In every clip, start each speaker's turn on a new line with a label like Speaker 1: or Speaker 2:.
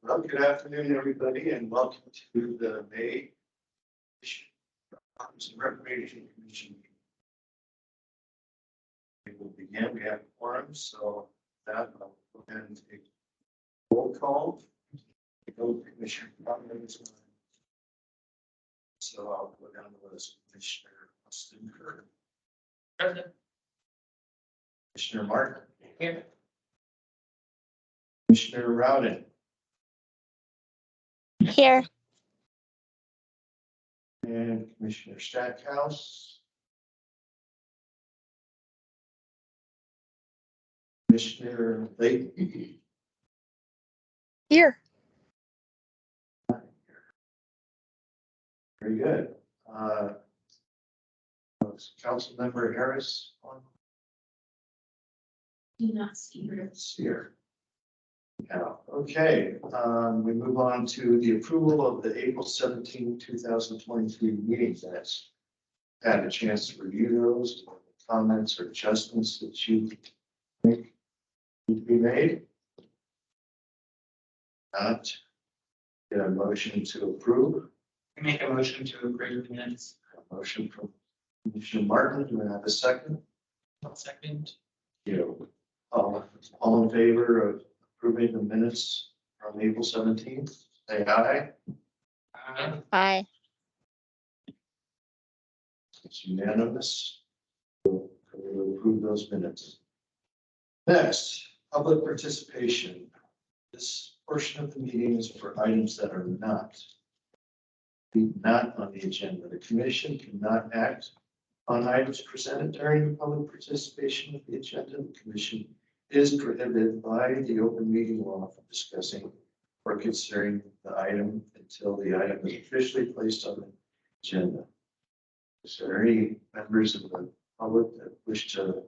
Speaker 1: Well, good afternoon, everybody, and welcome to the May Parks and Recreation Commission. We will begin. We have quorums, so that I'll go ahead and take roll call. Commissioner comments. So I'll go down the list. Commissioner Austin Kerr.
Speaker 2: Present.
Speaker 1: Commissioner Martin.
Speaker 2: Here.
Speaker 1: Commissioner Rowden.
Speaker 3: Here.
Speaker 1: And Commissioner Stackhouse. Commissioner Layton.
Speaker 3: Here.
Speaker 1: Very good. Councilmember Harris on
Speaker 2: Do not see her.
Speaker 1: here. Yeah, okay, we move on to the approval of the April 17, 2023 meeting minutes. Had a chance to review those comments or adjustments that you think need to be made. Not get a motion to approve.
Speaker 2: Make a motion to approve the minutes.
Speaker 1: A motion from Commissioner Martin. Do I have a second?
Speaker 2: One second.
Speaker 1: You. All in favor of approving the minutes from April 17th? Say aye.
Speaker 3: Aye.
Speaker 1: It's unanimous. We'll approve those minutes. Next, public participation. This portion of the meeting is for items that are not on the agenda. The commission cannot act on items presented during the public participation of the agenda. The commission is prohibited by the open meeting law from discussing or considering the item until the item is officially placed on the agenda. Is there any members of the public that wish to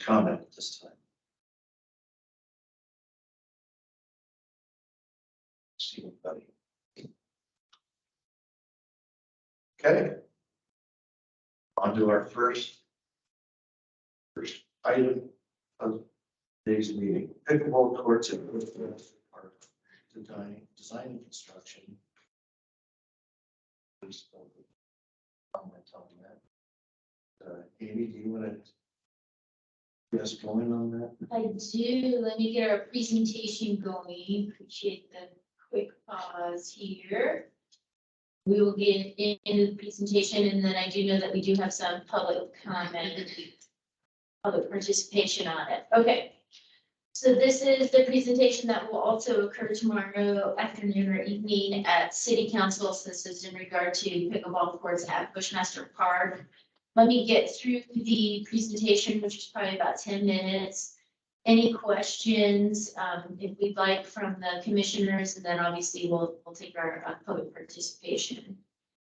Speaker 1: comment at this time? See anybody? Okay. On to our first item of today's meeting. Pickleball courts at Park design and construction. Please comment on that. Amy, do you want to get us going on that?
Speaker 4: I do. Let me get our presentation going. Appreciate the quick pause here. We will get into the presentation, and then I do know that we do have some public comment, public participation on it. Okay. So this is the presentation that will also occur tomorrow afternoon or evening at City Council. So this is in regard to pickleball courts at Bushmaster Park. Let me get through the presentation, which is probably about 10 minutes. Any questions, if we'd like, from the commissioners, and then obviously we'll take our public participation.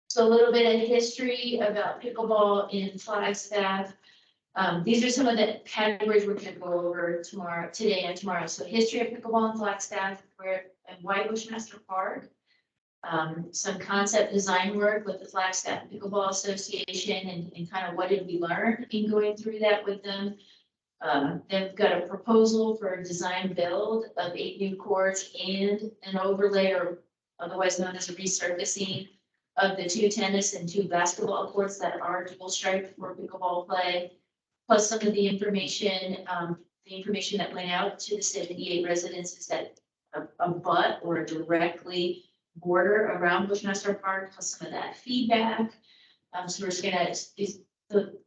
Speaker 4: So a little bit of history about pickleball in Flagstaff. These are some of the categories we're going to go over today and tomorrow. So history of pickleball in Flagstaff, and why Bushmaster Park. Some concept design work with the Flagstaff Pickleball Association, and kind of what did we learn in going through that with them. They've got a proposal for a design build of 8 new courts and an overlay, or otherwise known as a resurfacing, of the 2 tennis and 2 basketball courts that are dual striped for pickleball play, plus some of the information that went out to the 78 residences that abut or directly border around Bushmaster Park, plus some of that feedback. So we're just gonna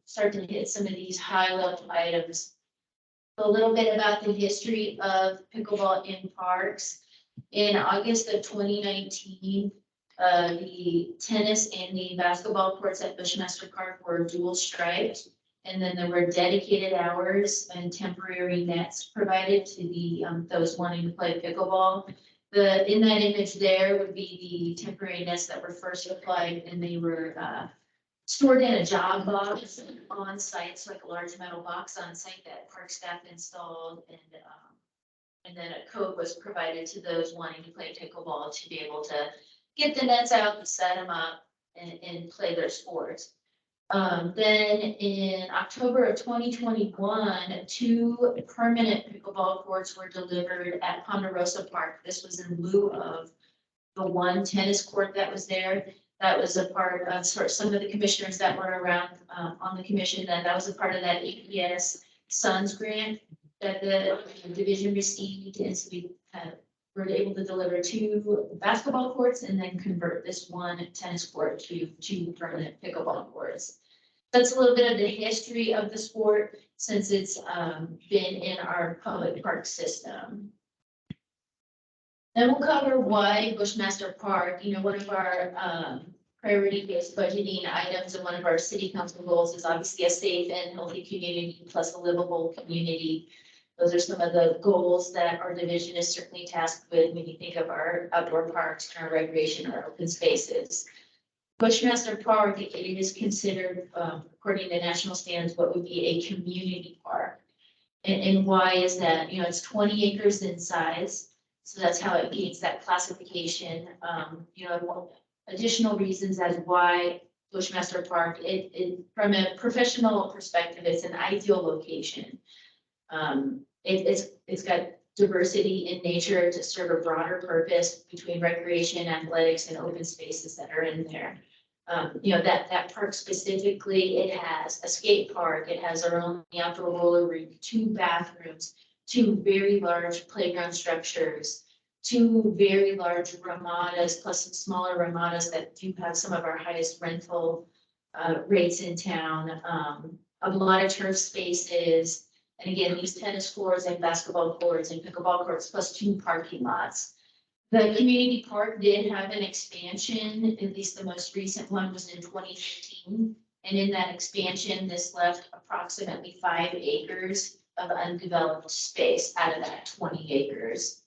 Speaker 4: start to hit some of these high level items. A little bit about the history of pickleball in parks. In August of 2019, the tennis and the basketball courts at Bushmaster Park were dual striped, and then there were dedicated hours and temporary nets provided to the those wanting to play pickleball. In that image there would be the temporary nets that were first applied, and they were stored in a job box on site, so like a large metal box on site that park staff installed, and then a code was provided to those wanting to play pickleball to be able to get the nets out and set them up and play their sports. Then in October of 2021, 2 permanent pickleball pickleball courts were delivered at Ponderosa Park. This was in lieu of the one tennis court that was there. That was a part of sort of some of the commissioners that were around on the commission, that was a part of that APS Suns grant that the division received. And so we were able to deliver 2 basketball courts and then convert this one tennis court to 2 permanent pickleball courts. That's a little bit of the history of the sport since it's been in our public park system. Then we'll cover why Bushmaster Park, one of our priority-based budgeting items and one of our city council goals is obviously a safe and healthy community plus a livable community. Those are some of the goals that our division is certainly tasked with when you think of our outdoor parks and our recreation, our open spaces. Bushmaster Park, it is considered, according to national standards, what would be a community park. And why is that? It's 20 acres in size. So that's how it meets that classification. Additional reasons as why Bushmaster Park, from a professional perspective, it's an ideal location. It's got diversity in nature to serve a broader purpose between recreation, athletics, and open spaces that are in there. That park specifically, it has a skate park, it has our own outdoor roller rink, 2 bathrooms, 2 very large playground structures, 2 very large ramadas, plus some smaller ramadas that do have some of our highest rental rates in town, a lot of turf spaces. And again, these tennis courts and basketball courts and pickleball courts, plus 2 parking lots. The community park did have an expansion, at least the most recent one was in 2015. And in that expansion, this left approximately 5 acres of undeveloped space out of that 20 acres.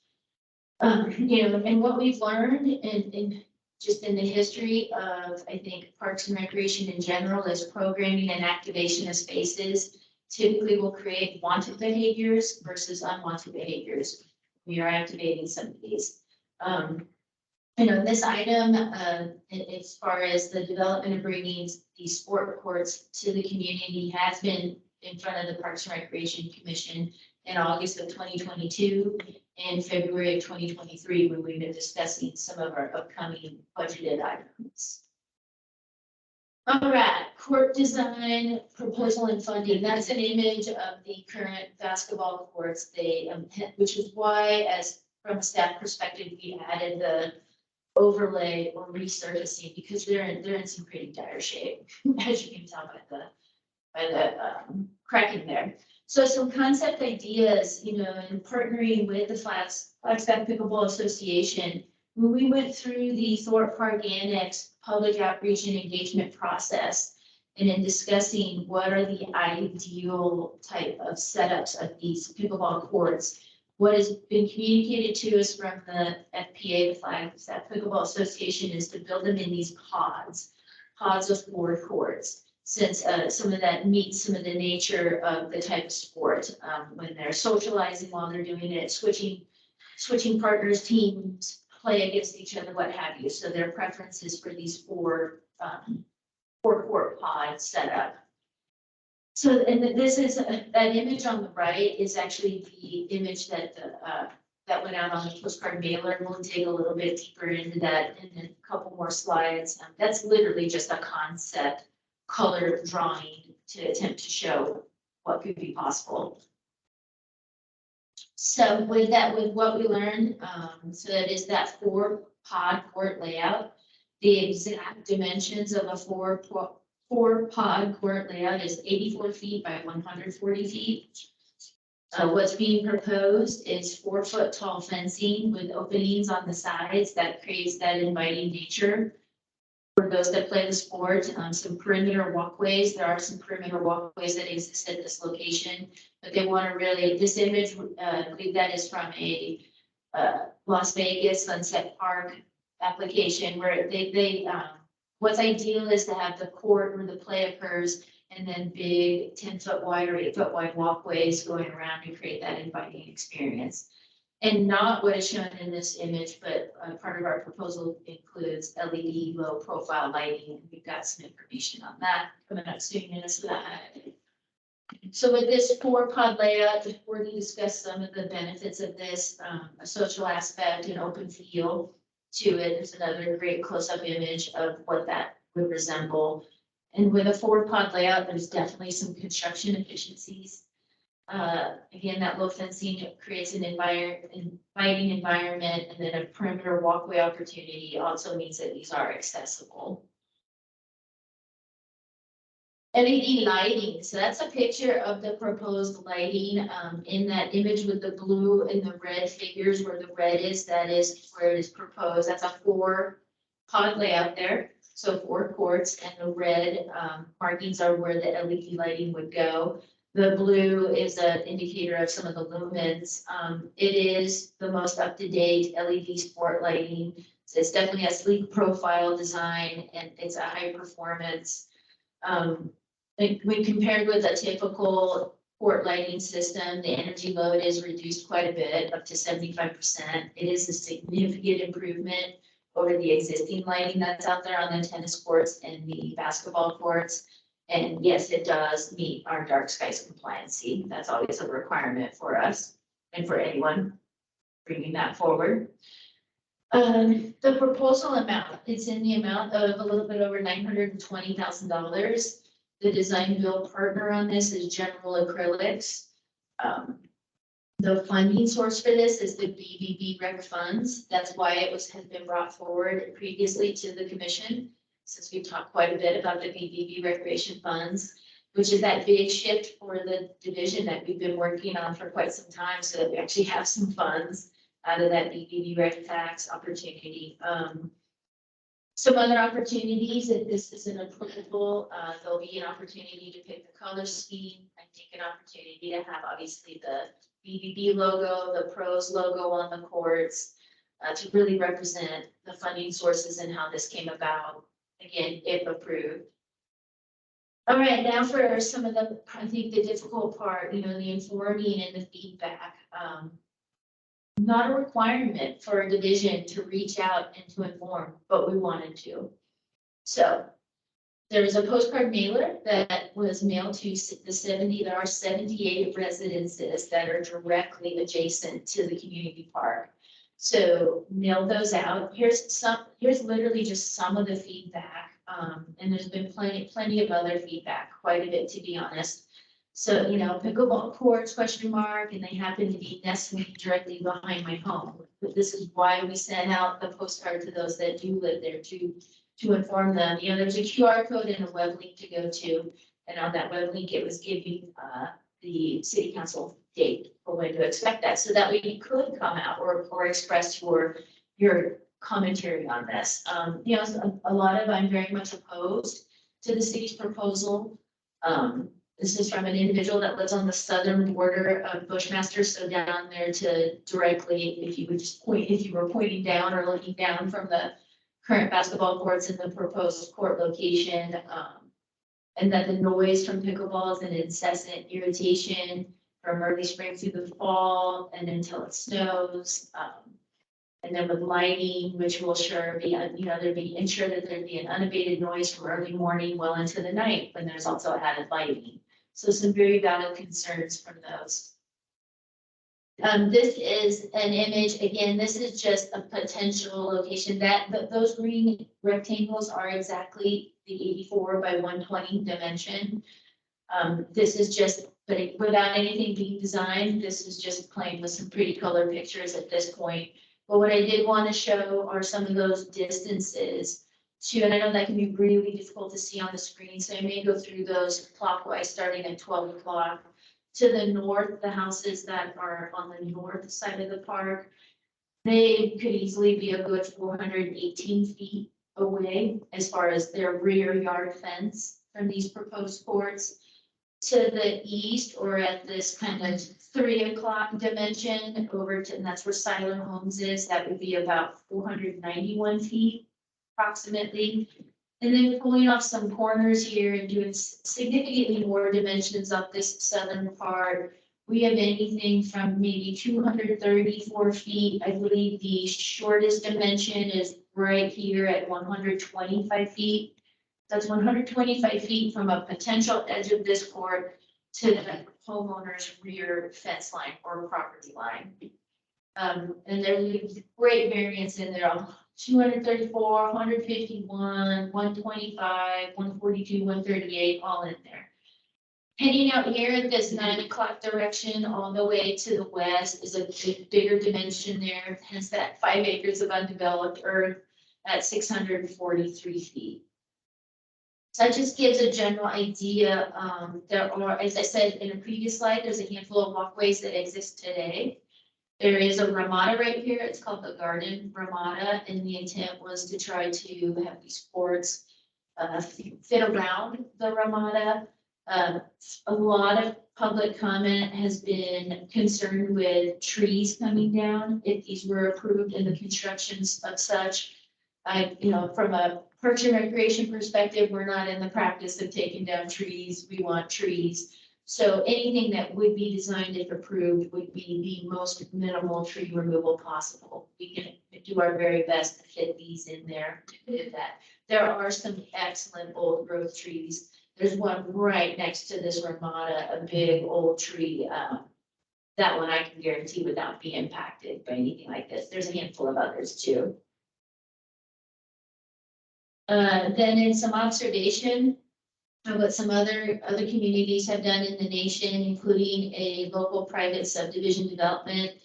Speaker 4: And what we've learned in just in the history of, I think, parks and recreation in general is programming and activation of spaces typically will create wanted behaviors versus unwanted behaviors. We are activating some of these. This item, as far as the development of bringing these sport courts to the community has been in front of the Parks and Recreation Commission in August of 2022 and February of 2023, when we've been discussing some of our upcoming budgeted items. All right, court design, proposal and funding. That's an image of the current basketball courts. Which is why, as from a staff perspective, we added the overlay or resurfacing because they're in some pretty dire shape, as you can tell by the cracking there. So some concept ideas, in partnering with the Flagstaff Pickleball Association, when we went through the Thorpe Park Annex public outreach and engagement process, and in discussing what are the ideal type of setups of these pickleball courts, what has been communicated to us from the FPA, the Flagstaff Pickleball Association, is to build them in these pods of 4 courts. Since some of that meets some of the nature of the type of sport, when they're socializing while they're doing it, switching partners, teams, play against each other, what have you. So their preference is for these 4 court pods set up. So, and this is that image on the right is actually the image that that went out on the postcard mailer. We'll dig a little bit deeper into that in a couple more slides. That's literally just a concept color drawing to attempt to show what could be possible. So with what we learned, so that is that 4 pod court layout. The exact dimensions of a 4 pod court layout is 84 feet by 140 feet. What's being proposed is 4-foot tall fencing with openings on the sides that creates that inviting nature for those that play the sport. Some perimeter walkways. There are some perimeter walkways that exist at this location, but they want to really, this image, I believe that is from a Las Vegas Sunset Park application where what's ideal is to have the court where the play occurs and then big 10-foot wide or 8-foot wide walkways going around to create that inviting experience. And not what is shown in this image, but part of our proposal includes LED low profile lighting. And we've got some information on that coming up soon in a slide. So with this 4-pod layout, we've already discussed some of the benefits of this, a social aspect, an open feel to it. There's another great close-up image of what that would resemble. And with a 4-pod layout, there's definitely some construction efficiencies. Again, that low fencing creates an inviting environment, and then a perimeter walkway opportunity also means that these are accessible. LED lighting, so that's a picture of the proposed lighting, in that image with the blue and the red figures where the red is, that is where it is proposed. That's a 4-pod layout there, so 4 courts, and the red markings are where the LED lighting would go. The blue is an indicator of some of the lumens. It is the most up-to-date LED sport lighting. So it's definitely a sleek profile design, and it's a high performance. When compared with a typical port lighting system, the energy load is reduced quite a bit, up to 75%. It is a significant improvement over the existing lighting that's out there on the tennis courts and the basketball courts. And yes, it does meet our dark skies compliancy. That's always a requirement for us and for anyone bringing that forward. The proposal amount, it's in the amount of a little bit over $920,000. The design build partner on this is General Acrylics. The funding source for this is the BBB rec funds. That's why it has been brought forward previously to the commission, since we've talked quite a bit about the BBB recreation funds, which is that big shift for the division that we've been working on for quite some time, so that we actually have some funds out of that BBB rec tax opportunity. Some other opportunities, if this isn't applicable, there'll be an opportunity to pick the color scheme. I think an opportunity to have obviously the BBB logo, the pros logo on the courts, to really represent the funding sources and how this came about, again, if approved. All right, now for some of the, I think the difficult part, the informing and the feedback. Not a requirement for a division to reach out and to inform, but we wanted to. So there was a postcard mailer that was mailed to there are 78 residences that are directly adjacent to the community park. So mail those out. Here's literally just some of the feedback. And there's been plenty of other feedback, quite a bit, to be honest. So, pickleball courts, ? And they happen to be nestled directly behind my home. But this is why we sent out the postcard to those that do live there to inform them. There's a QR code and a web link to go to. And on that web link, it was giving the city council date for when to expect that. So that way you could come out or express your commentary on this. A lot of, I'm very much opposed to the city's proposal. This is from an individual that lives on the southern border of Bushmaster, so down there to directly, if you were pointing down or looking down from the current basketball courts and the proposed court location, and that the noise from pickleball is an incessant irritation from early spring through the fall and until it snows. And then with lighting, which will ensure that there'd be an unabated noise from early morning well into the night when there's also added lighting. So some very valid concerns from those. This is an image, again, this is just a potential location those green rectangles are exactly the 84 by 120 dimension. This is just, but without anything being designed, this is just plain with some pretty color pictures at this point. But what I did want to show are some of those distances and I know that can be really difficult to see on the screen, so I may go through those clockwise starting at 12 o'clock. To the north, the houses that are on the north side of the park, they could easily be a good 418 feet away as far as their rear yard fence from these proposed courts. To the east, or at this kind of 3 o'clock dimension over to, and that's where Silent Homes is, that would be about 491 feet approximately. And then pulling off some corners here and doing significantly more dimensions up this southern part, we have anything from maybe 234 feet. I believe the shortest dimension is right here at 125 feet. That's 125 feet from a potential edge of this court to the homeowner's rear fence line or property line. And there's great variance in there, 234, 151, 125, 142, 138, all in there. Heading out here at this 9 o'clock direction all the way to the west is a bigger dimension there, hence that 5 acres of undeveloped earth at 643 feet. So that just gives a general idea. There are, as I said in a previous slide, there's a handful of walkways that exist today. There is a ramada right here. It's called the Garden Ramada, and the intent was to try to have these courts fit around the ramada. A lot of public comment has been concerned with trees coming down if these were approved in the constructions of such. From a Parks and Recreation perspective, we're not in the practice of taking down trees. We want trees. So anything that would be designed, if approved, would be the most minimal tree removal possible. We can do our very best to fit these in there to do that. There are some excellent old growth trees. There's one right next to this ramada, a big old tree. That one I can guarantee would not be impacted by anything like this. There's a handful of others too. Then in some observation of what some other communities have done in the nation, including a local private subdivision development.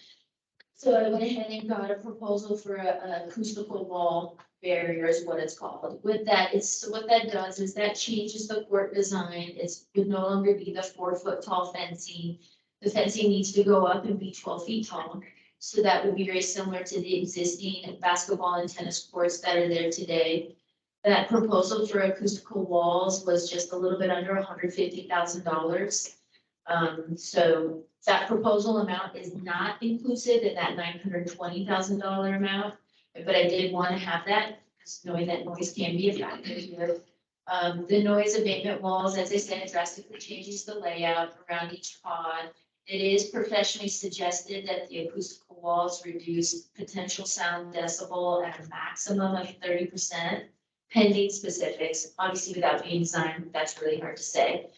Speaker 4: So I went ahead and got a proposal for a acoustical wall barrier is what it's called. With that, so what that does is that changes the court design. It would no longer be the 4-foot tall fencing. The fencing needs to go up and be 12 feet tall. So that would be very similar to the existing basketball and tennis courts that are there today. That proposal for acoustical walls was just a little bit under $150,000. So that proposal amount is not inclusive in that $920,000 amount. But I did want to have that, because knowing that noise can be a factor here. The noise abatement walls, as I said, drastically changes the layout around each pod. It is professionally suggested that the acoustical walls reduce potential sound decibel at a maximum of 30%, pending specifics. Obviously, without being designed, that's really hard to say.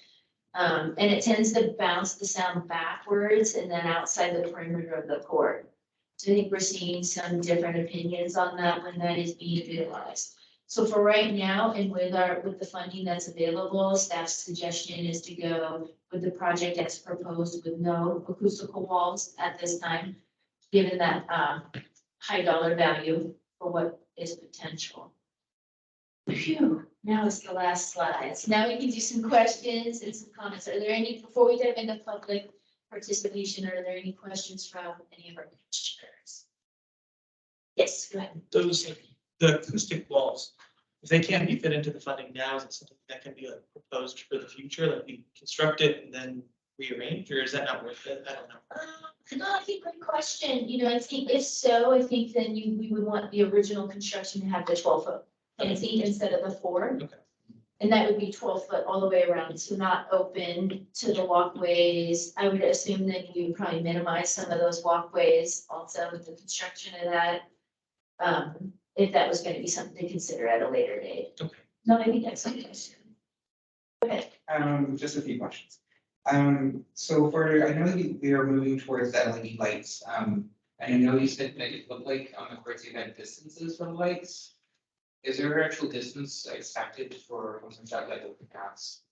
Speaker 4: And it tends to bounce the sound backwards and then outside the perimeter of the court. So I think we're seeing some different opinions on that when that is being utilized. So for right now, and with the funding that's available, staff's suggestion is to go with the project as proposed with no acoustical walls at this time, given that high dollar value for what is potential. Phew, now is the last slide. So now we can do some questions and some comments. Are there any, before we dive into public participation, are there any questions from any of our commissioners? Yes, go ahead.
Speaker 2: The acoustic walls, if they can't be fit into the funding now, is it something that can be like proposed for the future, like we construct it and then rearrange, or is that not worth it? I don't know.
Speaker 4: No, I think great question. I think if so, I think then we would want the original construction to have the 12-foot fencing instead of the 4.
Speaker 2: Okay.
Speaker 4: And that would be 12 foot all the way around, so not open to the walkways. I would assume that you would probably minimize some of those walkways also with the construction of that. If that was going to be something to consider at a later date.
Speaker 2: Okay.
Speaker 4: No, I think that's a question. Go ahead.
Speaker 5: Just a few questions. So I know we are moving towards the LED lights. And I know you said that it looked like on the courts you had distances for the lights. Is there actual distance expected for something like the past?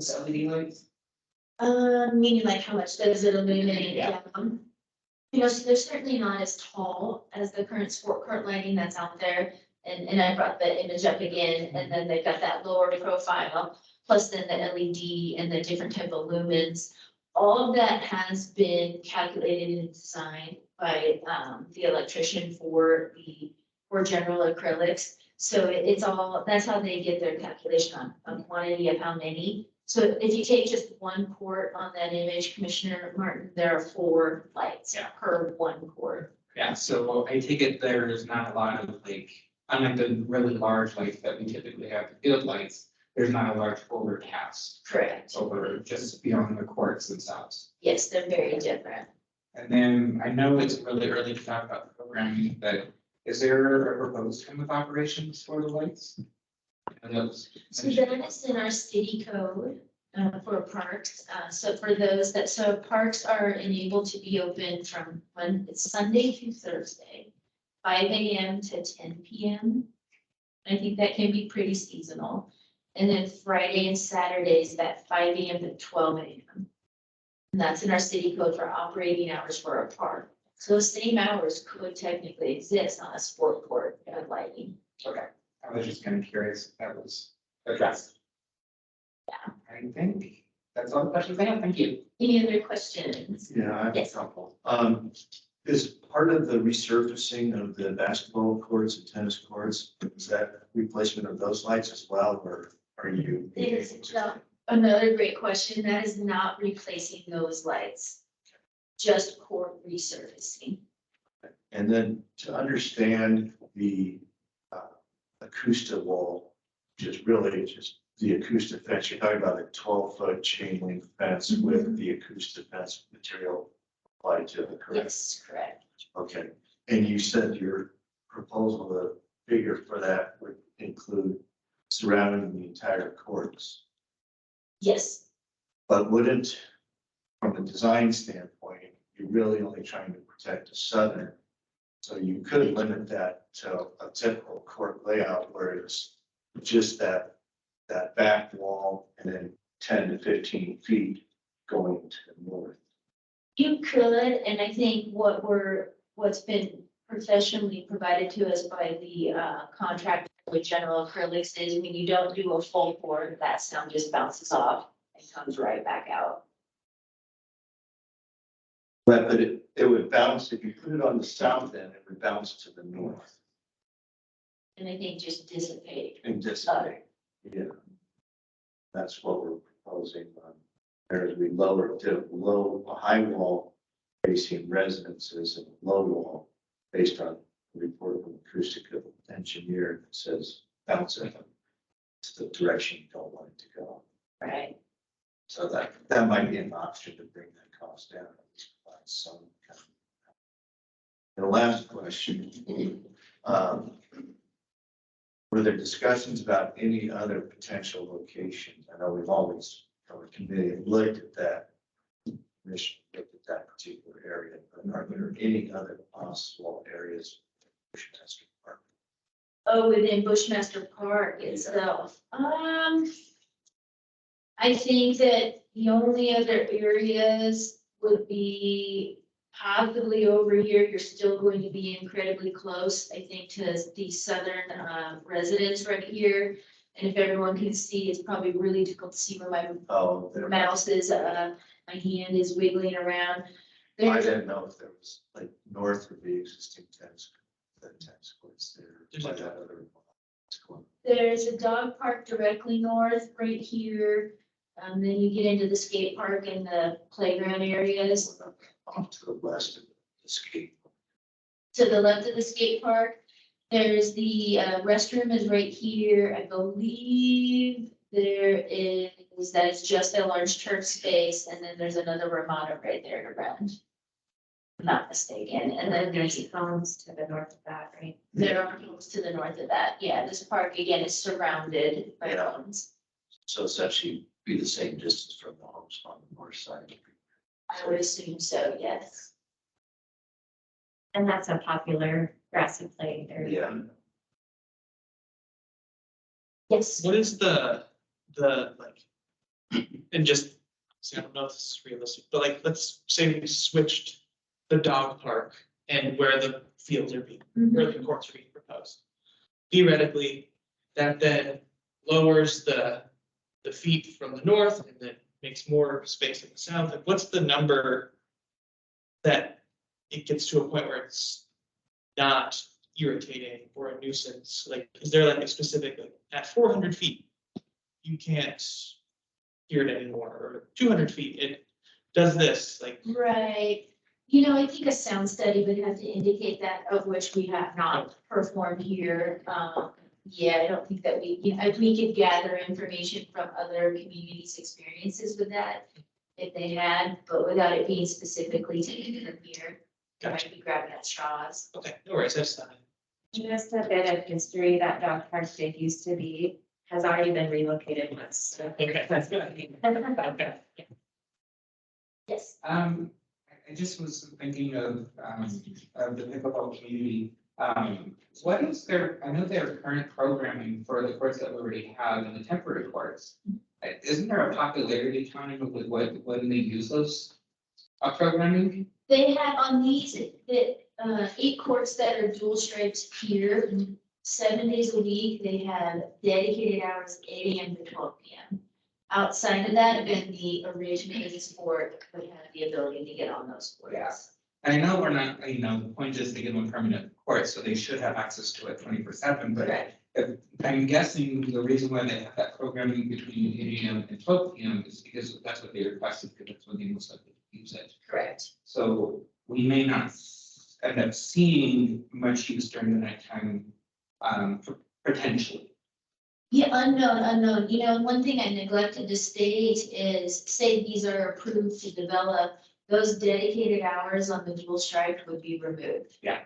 Speaker 5: The LED lights?
Speaker 4: Meaning like how much does it illuminate?
Speaker 5: Yeah.
Speaker 4: So they're certainly not as tall as the current lighting that's out there. And I brought the image up again, and then they've got that lower profile, plus then the LED and the different type of lumens. All of that has been calculated and designed by the electrician for general acrylics. So it's all, that's how they get their calculation on quantity of how many. So if you take just one port on that image, Commissioner Martin, there are 4 lights per one port.
Speaker 5: Yeah, so I take it there is not a lot of unlike the really large lights that we typically have, the field lights, there's not a large overcast.
Speaker 4: Correct.
Speaker 5: Over just beyond the courts themselves.
Speaker 4: Yes, they're very different.
Speaker 5: And then I know it's really early to talk about the programming, but is there a proposed time of operations for the lights?
Speaker 4: So that is in our city code. for parks. So for those that, so parks are enabled to be open from when it's Sunday through Thursday, 5 a.m. to 10 p.m. I think that can be pretty seasonal. And then Friday and Saturdays, that 5 a.m. to 12 a.m. And that's in our city code for operating hours for a park. So those same hours could technically exist on a sport court and lighting.
Speaker 5: Okay, I was just kind of curious if that was addressed.
Speaker 4: Yeah.
Speaker 5: I think that's all the questions I have. Thank you.
Speaker 4: Any other questions?
Speaker 1: Yeah, I have a
Speaker 4: Yes.
Speaker 1: couple. Is part of the resurfacing of the basketball courts and tennis courts, is that replacement of those lights as well, or are you?
Speaker 4: It is another great question. That is not replacing those lights. Just court resurfacing.
Speaker 1: And then to understand the acoustic wall, which is really just the acoustic fence, you're talking about a 12-foot chain link fence with the acoustic fence material applied to it, correct?
Speaker 4: Yes, correct.
Speaker 1: Okay, and you said your proposal, the figure for that would include surrounding the entire courts.
Speaker 4: Yes,
Speaker 1: But wouldn't, from a design standpoint, you're really only trying to protect the southern. So you could limit that to a typical court layout where it's just that back wall and then 10 to 15 feet going to the north.
Speaker 4: you could, and I think what's been professionally provided to us by the contractor with General Acrylics is when you don't do a full court, that sound just bounces off and comes right back out.
Speaker 1: But it would bounce, if you put it on the south end, it would bounce to the north
Speaker 4: And I think just dissipate.
Speaker 1: and dissipate. Yeah. That's what we're proposing. There's we lower to a high wall facing residences and a low wall based on a report from acoustic engineer that says bounce it. It's the direction you don't want it to go.
Speaker 4: Right.
Speaker 1: So that might be an option to bring that cost down. At least provide some kind of. And the last question, were there discussions about any other potential locations? I know we've always, our committee looked at that, commission looked at that particular area, but are there any other possible areas? for Bushmaster Park?
Speaker 4: Oh, within Bushmaster Park itself, I think that the only other areas would be possibly over here. You're still going to be incredibly close, I think, to the southern residents right here. And if everyone can see, it's probably really difficult to see where my
Speaker 1: Oh, there.
Speaker 4: mouse is, my hand is wiggling around.
Speaker 1: I
Speaker 4: There's,
Speaker 1: didn't know if there was like north of the existing tennis courts there.
Speaker 2: There's
Speaker 1: by
Speaker 2: a-
Speaker 1: that other court.
Speaker 4: there's a dog park directly north right here. Then you get into the skate park and the playground areas.
Speaker 1: Off to the west of the skate.
Speaker 4: To the left of the skate park, there's the restroom is right here. I believe there is, that is just a large turf space, and then there's another Ramada right there to rent. I'm not mistaken, and then there's
Speaker 6: homes to the north of that, right?
Speaker 4: there are homes to the north of that. Yeah, this park again is surrounded by
Speaker 1: Yeah.
Speaker 4: homes.
Speaker 1: So it's actually be the same distance from the homes on the north side.
Speaker 4: I would assume so, yes.
Speaker 6: And that's a popular grassy play area.
Speaker 1: Yeah.
Speaker 4: Yes.
Speaker 2: What is the like, and just, see, I don't know if this is realistic, but like, let's say we switched the dog park and where the fields are being, where the courts are being proposed. Theoretically, that then lowers the feet from the north and then makes more space in the south. Like, what's the number that it gets to a point where it's not irritating or a nuisance? Like, is there like a specific, like, at 400 feet, you can't hear it anymore, or 200 feet, it does this, like,
Speaker 4: Right. You know, I think a sound study would have to indicate that, of which we have not performed here. Yeah, I don't think that we could gather information from other communities' experiences with that if they had, but without it being specifically taken from here. I
Speaker 2: Gotcha.
Speaker 4: might be grabbing at straws.
Speaker 2: okay, no worries, I just thought.
Speaker 6: Just a bit of history, that dog park did used to be has already been relocated once. So
Speaker 2: Okay.
Speaker 6: that's good.
Speaker 2: Okay.
Speaker 4: Yes.
Speaker 5: I just was thinking of the pickleball community. What is their, I know their current programming for the courts that we already have and the temporary courts. Isn't there a popularity time with when they use those programming?
Speaker 4: They have on these, the 8 courts that are dual stripes here, 7 days a week, they have dedicated hours, 8 AM to 12 PM. Outside of that, then the originating sport would have the ability to get on those
Speaker 5: Yeah.
Speaker 4: courts.
Speaker 5: I know we're not, the point is to give them permanent courts, so they should have access to it 24/7, but
Speaker 4: Correct,
Speaker 5: I'm guessing the reason why they have that programming between 8 AM and 12 PM is because that's what they requested, because that's when they most likely use it.
Speaker 4: correct.
Speaker 5: So we may not end up seeing much use during the nighttime, potentially.
Speaker 4: Yeah, unknown. You know, one thing I neglected to state is, say these are approved to develop, those dedicated hours on the dual stripe would be removed.
Speaker 5: Yeah.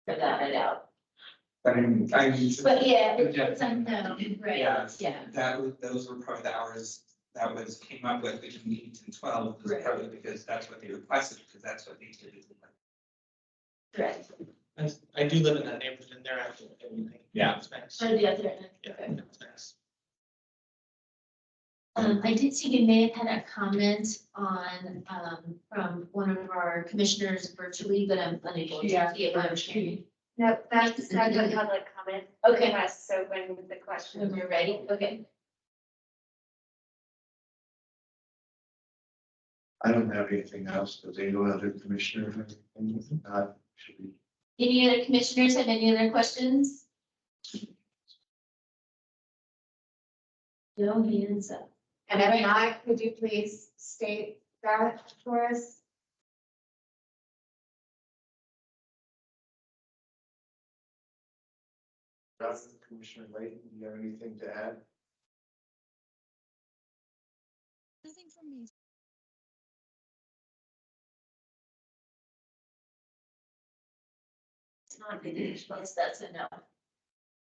Speaker 4: Without a doubt.
Speaker 5: But
Speaker 4: But yeah, it's
Speaker 5: Yeah.
Speaker 4: unknown, right?
Speaker 5: Yeah.
Speaker 4: Yeah.
Speaker 5: those were probably the hours that was came up with between 8 and 12, was
Speaker 4: Right.
Speaker 5: probably because that's what they requested, because that's what they did.
Speaker 4: Correct.
Speaker 2: I do live in that neighborhood and they're actually everything.
Speaker 5: Yeah.
Speaker 2: It's nice.
Speaker 4: So the other,
Speaker 2: Yeah,
Speaker 4: okay.
Speaker 2: it's nice.
Speaker 4: I did see we may have had a comment on, from one of our commissioners virtually, but I'm unable to see it on screen.
Speaker 6: No, that's not a public comment.
Speaker 4: Okay.
Speaker 6: Yes, so when the question.
Speaker 4: When we're ready, okay.
Speaker 1: I don't have anything else. Does any other commissioner have anything? Not, should we?
Speaker 4: Any other commissioners have any other questions? No hands up.
Speaker 6: And if not, could you please state that for us?
Speaker 1: Commissioner Layton, do you have anything to add?
Speaker 3: Nothing from me.
Speaker 4: It's not good. Yes, that's a no.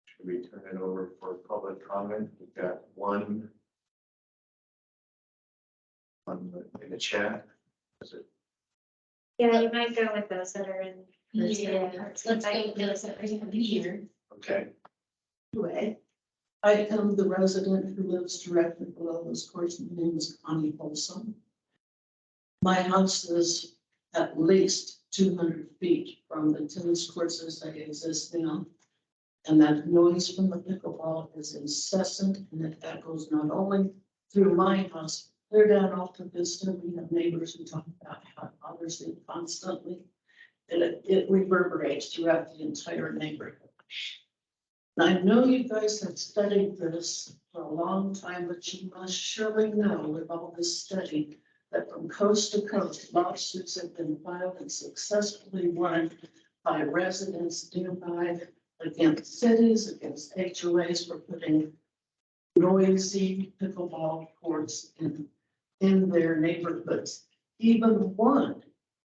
Speaker 1: Should we turn it over for public comment? We've got one in the chat. Is it?
Speaker 6: Yeah, you might go with those that are in.
Speaker 4: Yeah, let's go with those that we have here.
Speaker 1: Okay,
Speaker 7: Way. I am the resident who lives directly below those courts. My name is Connie Folsom. My house is at least 200 feet from the tennis courts as they exist now. And that noise from the pickleball is incessant and it echoes not only through my house, clear down off the Vista. We have neighbors who talk about how it bothers them constantly. And it reverberates throughout the entire neighborhood. And I know you guys have studied this for a long time, but you must surely know with all this study that from coast to coast, lawsuits have been filed and successfully won by residents nearby against cities, against HOAs for putting noisy pickleball courts in their neighborhoods. Even one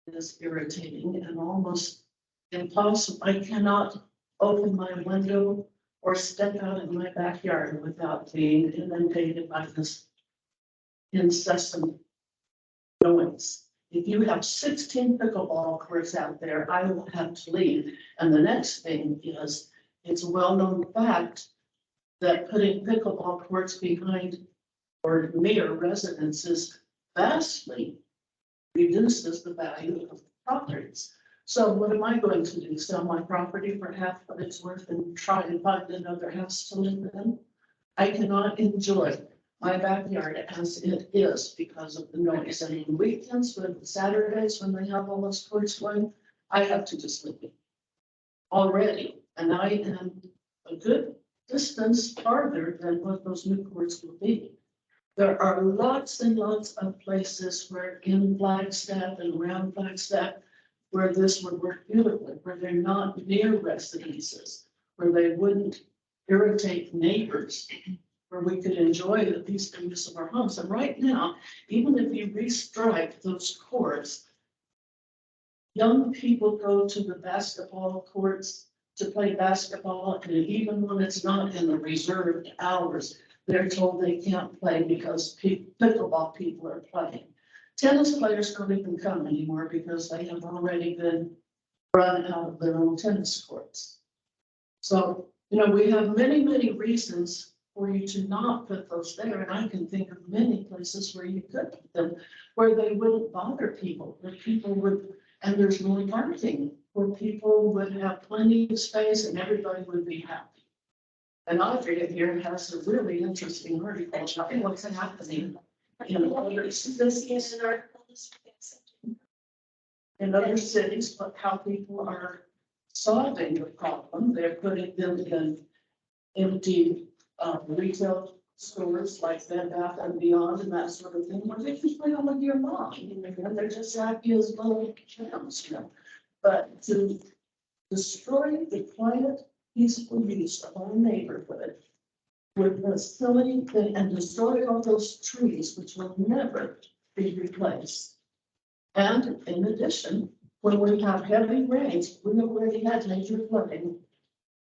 Speaker 7: is irritating and almost impossible. I cannot open my window or step out in my backyard without being inundated by this incessant noise. If you have 16 pickleball courts out there, I will have to leave. And the next thing is, it's a well-known fact that putting pickleball courts behind or near residences vastly reduces the value of properties. So what am I going to do? Sell my property for half what it's worth and try and find another house to live in? I cannot enjoy my backyard as it is because of the noise. And on weekends, when Saturdays, when they have all those courts going, I have to just leave it already. And I am a good distance farther than what those new courts will be. There are lots and lots of places where in Flagstaff and around Flagstaff where this would work beautifully, where they're not near residences, where they wouldn't irritate neighbors, where we could enjoy the peaceful use of our homes. And right now, even if you restripe those courts, young people go to the basketball courts to play basketball, and even when it's not in the reserved hours, they're told they can't play because pickleball people are playing. Tennis players don't even come anymore because they have already been run out of their own tennis courts. So, you know, we have many, many reasons for you to not put those there, and I can think of many places where you could put them, where they wouldn't bother people, where people would, and there's more parking, where people would have plenty of space and everybody would be happy. And Audrey here has a really interesting article showing what's happening in other cities. In other cities, but how people are solving the problem. They're putting them in empty retail stores like Bed Bath and Beyond and that sort of thing, where they can play all year long. And they're just happy as little champs, you know. But to destroy the quiet, peaceful use of our neighborhood with the silly thing and destroy all those trees, which will never be replaced. And in addition, when we have heavy rains, we already had major flooding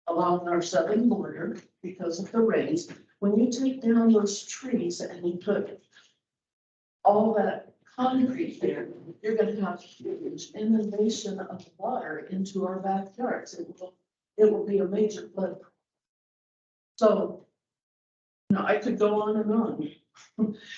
Speaker 7: along our southern border because of the rains. When you take down those trees and you put all that concrete there, you're going to have huge inundation of water into our backyards. It will be a major flood. So, you know, I could go on and on.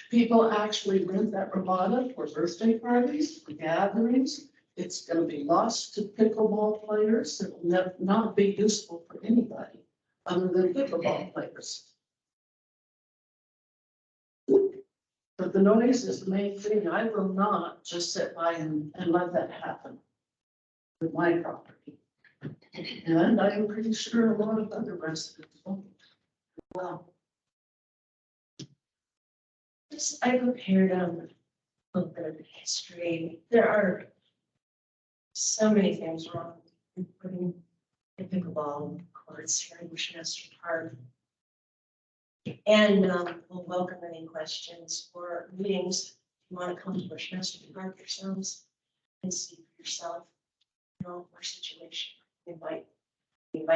Speaker 7: People actually rent that Ramada for birthday parties, for gatherings. It's going to be lost to pickleball players. It will not be useful for anybody other than pickleball players. But the noise is the main thing. I will not just sit by and let that happen with my property. And I'm pretty sure a lot of other residents won't. Well,
Speaker 6: I prepared a little bit of history. There are so many things wrong with putting the pickleball courts here in Bushmaster Park. And we'll welcome any questions or meetings. If you want to come to Bushmaster Park yourselves and see for yourself, you know, our situation. Invite you.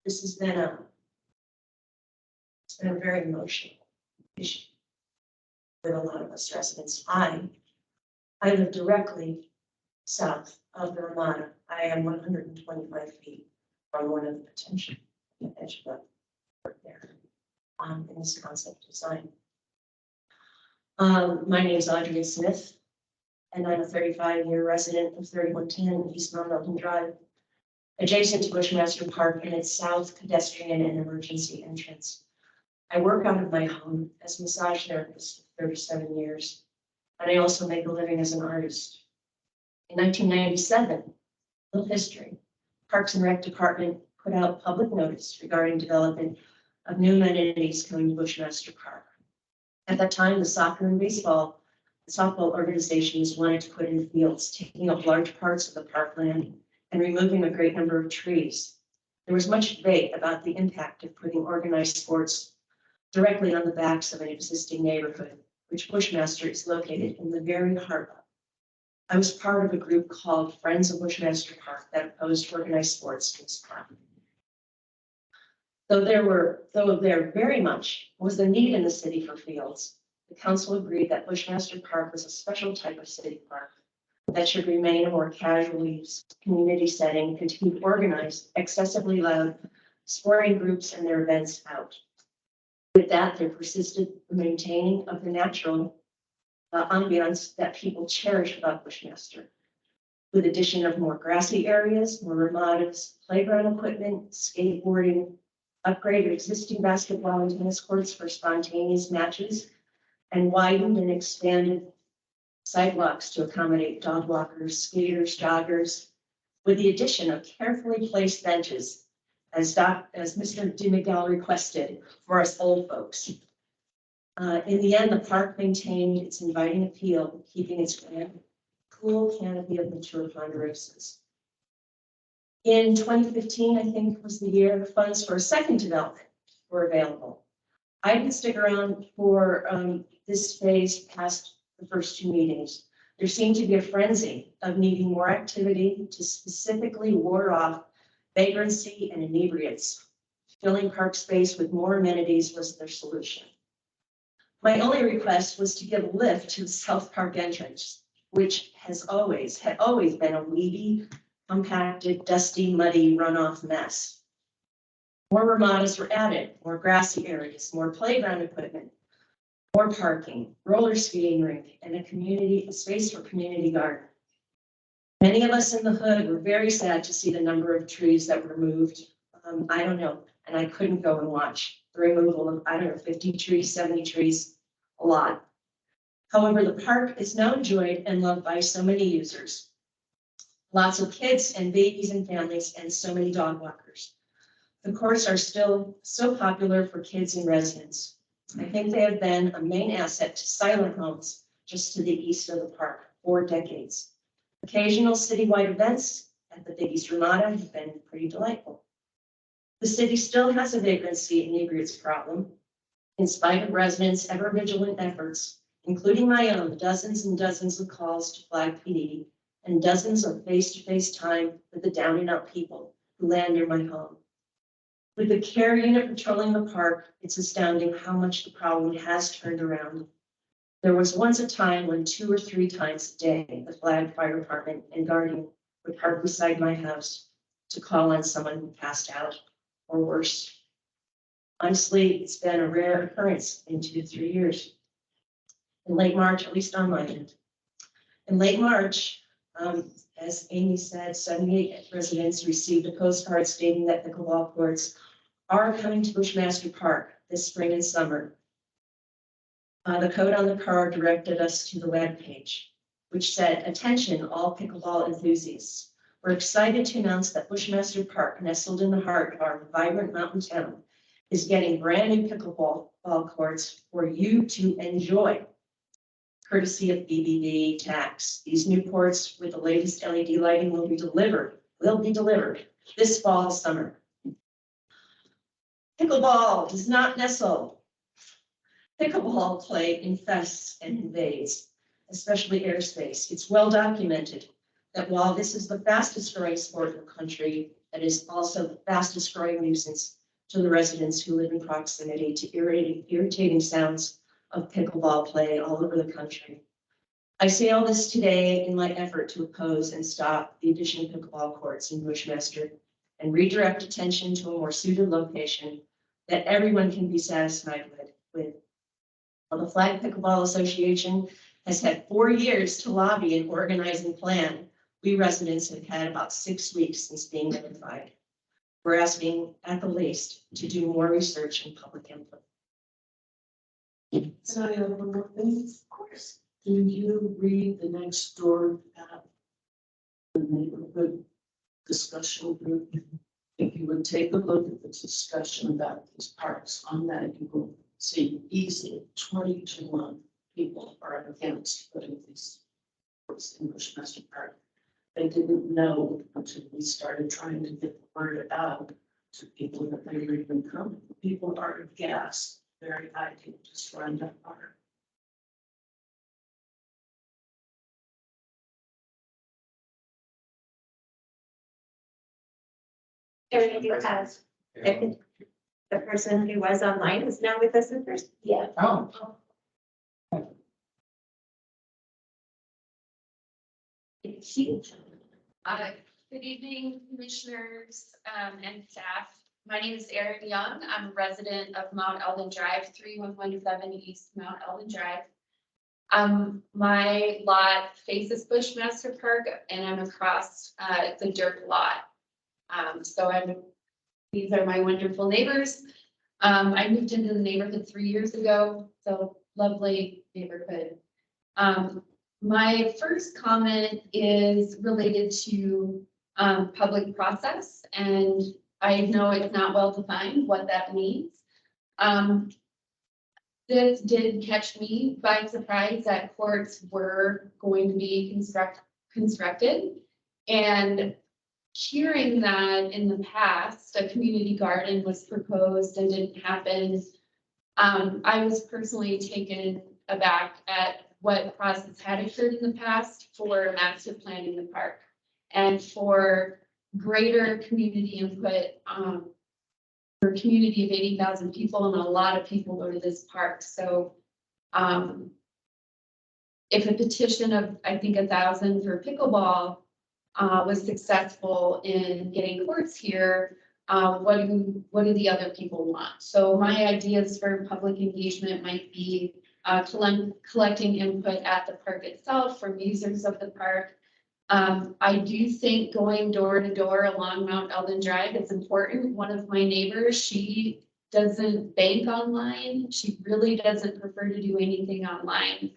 Speaker 6: This has been it's been a very emotional issue with a lot of us residents. I live directly south of the Ramada. I am 125 feet from one of the potential edge of the there in this concept design. My name is Audrey Smith, and I'm a 35-year resident of 3110 East Mount Milton Drive, adjacent to Bushmaster Park and its south pedestrian and emergency entrance. I work out of my home as a massage therapist for 37 years, and I also make a living as an artist. In 1997, little history, Parks and Rec Department put out public notice regarding development of new amenities coming to Bushmaster Park. At that time, the soccer and softball organizations wanted to put in fields, taking up large parts of the parkland and removing a great number of trees. There was much debate about the impact of putting organized sports directly on the backs of an existing neighborhood, which Bushmaster is located in the very heart of. I was part of a group called Friends of Bushmaster Park that opposed organized sports in this park. Though there very much was a need in the city for fields, the council agreed that Bushmaster Park was a special type of city park that should remain a more casual use community setting and to keep organized, excessively loud sporting groups and their events out. With that, there persisted the maintaining of the natural ambiance that people cherish about Bushmaster, with addition of more grassy areas, more ramadas, playground equipment, skateboarding, upgraded existing basketball and tennis courts for spontaneous matches, and widened and expanded sidewalks to accommodate dog walkers, skaters, joggers, with the addition of carefully placed benches, as Mr. DeMiguel requested for us old folks. In the end, the park maintained its inviting appeal, keeping its grand, cool canopy of mature ponderosas. In 2015, I think was the year, funds for a second development were available. I didn't stick around for this phase past the first two meetings, There seemed to be a frenzy of needing more activity to specifically ward off vagrancy and inebriates. Filling park space with more amenities was their solution. My only request was to give a lift to the South Park entrance, which had always been a weedy, compacted, dusty, muddy runoff mess. More ramadas were added, more grassy areas, more playground equipment, more parking, roller skating rink, and a space for community garden. Many of us in the hood were very sad to see the number of trees that were moved. I don't know, and I couldn't go and watch the removal of, 50 trees, 70 trees, a lot. However, the park is now enjoyed and loved by so many users. Lots of kids and babies and families and so many dog walkers. The courts are still so popular for kids and residents. I think they have been a main asset to silent homes just to the east of the park for decades. Occasional citywide events at the Big East Ramada have been pretty delightful. The city still has a vagrancy and inebriates problem. In spite of residents' ever vigilant efforts, including my own dozens and dozens of calls to Flag PD and dozens of face-to-face time with the down and out people who land near my home. With the care unit patrolling the park, it's astounding how much the problem has turned around. There was once a time when 2 or 3 times a day, the Flag Fire Department and Guardian would park beside my house to call on someone who passed out or worse. Honestly, it's been a rare occurrence in 2 to 3 years. In late March, at least on my end. In late March, as Amy said, 78 residents received a postcard stating that pickleball courts are coming to Bushmaster Park this spring and summer. The code on the card directed us to the webpage, which said, "Attention, all pickleball enthusiasts. We're excited to announce that Bushmaster Park, nestled in the heart of our vibrant mountain town, is getting brand new pickleball courts for you to enjoy. Courtesy of BBB tax. These new courts with the latest LED lighting will be delivered this fall, summer. Pickleball does not nestle. Pickleball play infests and invades, especially airspace. It's well documented that while this is the fastest growing sport in the country, it is also the fastest growing nuisance to the residents who live in proximity to irritating sounds of pickleball play all over the country. I say all this today in my effort to oppose and stop the addition of pickleball courts in Bushmaster and redirect attention to a more suited location that everyone can be satisfied with. While the Flag Pickleball Association has had 4 years to lobby and organize and plan, we residents have had about 6 weeks since being notified. We're asking at the least to do more research and public input.
Speaker 7: Can I have one more thing? Of course. Do you read the next door at the neighborhood discussion group? If you would take a look at the discussion about these parks on that, you will see easily 20 to 1 people are against putting these parks in Bushmaster Park. They didn't know until we started trying to get the word out to people that they were even coming. People are aghast. Very ideal, just run that park.
Speaker 8: Eric, you have, the person who was online is now with us in person.
Speaker 4: Yeah.
Speaker 5: Oh.
Speaker 9: Good evening, commissioners and staff. My name is Erin Young. I'm a resident of Mount Eldon Drive, 3117 East Mount Eldon Drive. My lot faces Bushmaster Park and I'm across the dirt lot. These are my wonderful neighbors. I moved into the neighborhood 3 years ago, so lovely neighborhood. My first comment is related to public process, and I know it's not well defined what that means. This did catch me by surprise that courts were going to be constructed, and hearing that in the past, a community garden was proposed and didn't happen. I was personally taken aback at what process had occurred in the past for master planning the park and for greater community input, for a community of 80,000 people, and a lot of people go to this park. So, if a petition of, I think, 1,000 for pickleball was successful in getting courts here, what do the other people want? So my ideas for public engagement might be collecting input at the park itself from users of the park. I do think going door to door along Mount Eldon Drive is important. One of my neighbors, she doesn't bank online. She really doesn't prefer to do anything online.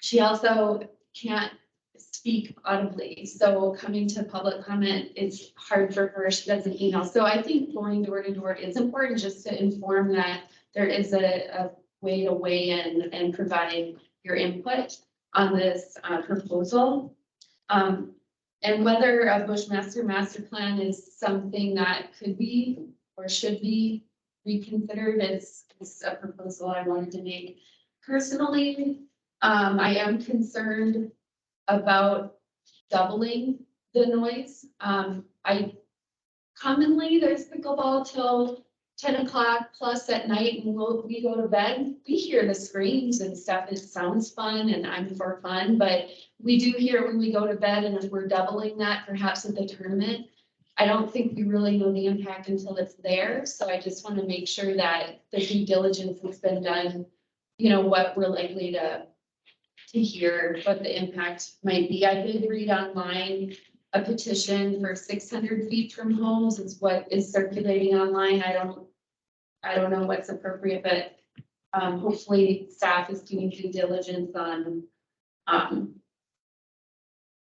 Speaker 9: She also can't speak audibly, so coming to public comment is hard for her. She doesn't email. So I think going door to door is important, just to inform that there is a way to weigh in and provide your input on this proposal. And whether a Bushmaster master plan is something that could be or should be reconsidered is a proposal I wanted to make. Personally, I am concerned about doubling the noise. Commonly there's pickleball till 10 o'clock plus at night, and we go to bed. We hear the screams and stuff. It sounds fun, and I'm for fun, but we do hear when we go to bed. And if we're doubling that, perhaps at the tournament, I don't think we really know the impact until it's there. So I just want to make sure that the due diligence has been done. You know, what we're likely to hear, what the impact might be. I did read online a petition for 600 feet from homes is what is circulating online. I don't know what's appropriate, but hopefully staff is doing due diligence on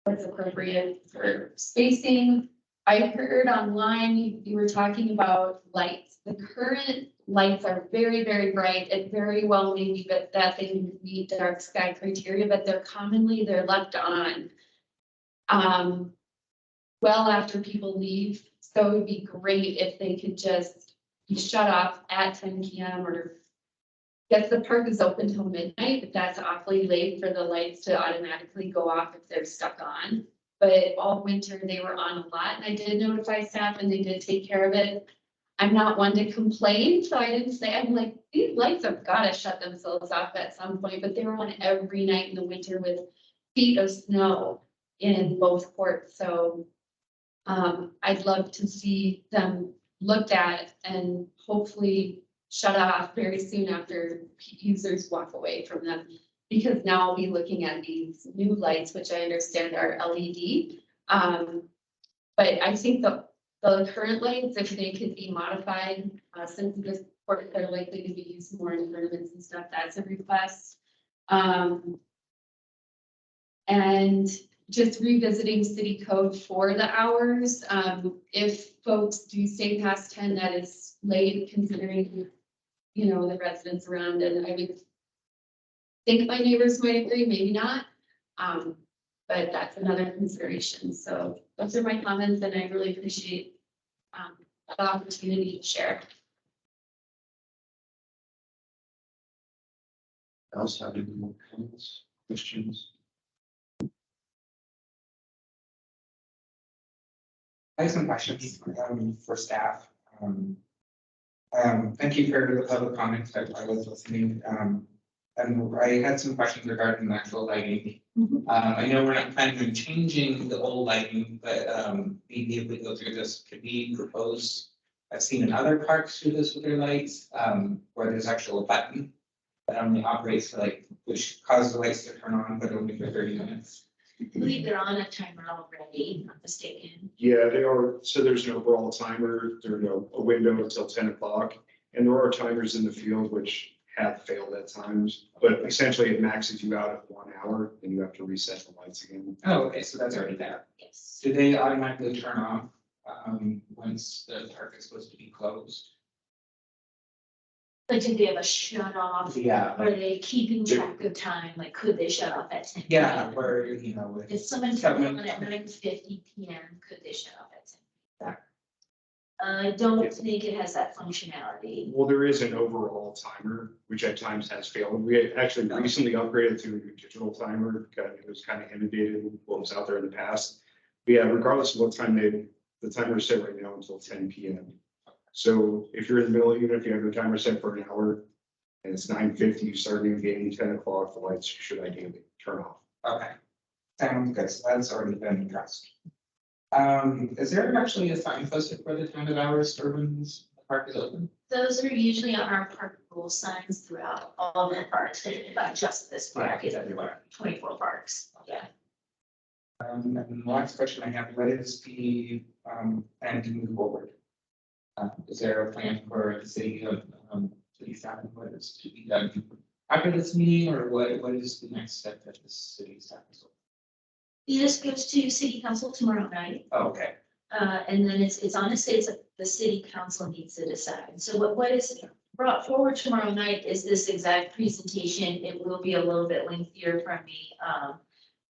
Speaker 9: what's appropriate for spacing. I heard online you were talking about lights. The current lights are very, very bright and very well maybe, but that they meet dark sky criteria, but they're left on well after people leave. So it would be great if they could just be shut off at 10 p.m. or guess the park is open till midnight, but that's awfully late for the lights to automatically go off if they're stuck on. But all winter they were on a lot, and I did notify staff and they did take care of it. I'm not one to complain, so I didn't say, I'm like, these lights have got to shut themselves off at some point, but they were on every night in the winter with feet of snow in both courts. So I'd love to see them looked at and hopefully shut off very soon after users walk away from them. Because now I'll be looking at these new lights, which I understand are LED. But I think the current lights, if they could be modified, since this court are likely to be used more in tournaments and stuff, that's a request. And just revisiting city code for the hours. If folks do stay past 10, that is late considering, you know, the residents around, and I would think my neighbors might agree, maybe not. But that's another consideration. So those are my comments, and I really appreciate the opportunity to share.
Speaker 1: Else have any more comments, questions?
Speaker 5: I have some questions for staff. Thank you for the public comments. I was listening. And I had some questions regarding the actual lighting. I know we're not planning on changing the old lighting, but maybe if we go through this, could we propose? I've seen in other parks do this with their lights, where there's actual button that only operates to like, which causes the lights to turn on, but only for 30 minutes.
Speaker 4: I believe they're on a timer already, not mistaken.
Speaker 10: Yeah, they are. So there's an overall timer. There's a window until 10 o'clock. And there are timers in the field which have failed at times, but essentially it maxes you out at 1 hour and you have to reset the lights again.
Speaker 5: Oh, okay, so that's already there.
Speaker 4: Yes.
Speaker 5: Do they automatically turn off once the park is supposed to be closed?
Speaker 4: Like, do they have a shut off?
Speaker 5: Yeah.
Speaker 4: Are they keeping track of time? Like, could they shut off at 10?
Speaker 5: Yeah, where, you know,
Speaker 4: If someone turned on at 9:50 p.m., could they shut off at 10? I don't think it has that functionality.
Speaker 10: Well, there is an overall timer, which at times has failed. We had actually recently upgraded to a new digital timer. It was kind of inundated with what was out there in the past. But yeah, regardless of what time the timer is set right now until 10 PM. So if you're in the middle, even if you have the timer set for an hour and it's 9:50, you start getting 10 o'clock, the lights should ideally turn off.
Speaker 5: Okay. Sounds good, so that's already been addressed. Is there actually a sign posted for the time of hours Urban's park is open?
Speaker 4: Those are usually on our park rule signs throughout all the parks, not just this park, it's
Speaker 5: Everywhere.
Speaker 4: 24 parks, yeah.
Speaker 5: And then the last question I have, what is the, plan to move forward? Is there a plan for the city of, city staff, and what is to be done after this meeting, or what is the next step that the city staff is?
Speaker 4: This goes to city council tomorrow night.
Speaker 5: Oh, okay,
Speaker 4: And then it's honestly, it's the city council needs to decide. So what is brought forward tomorrow night is this exact presentation. It will be a little bit lengthier from me.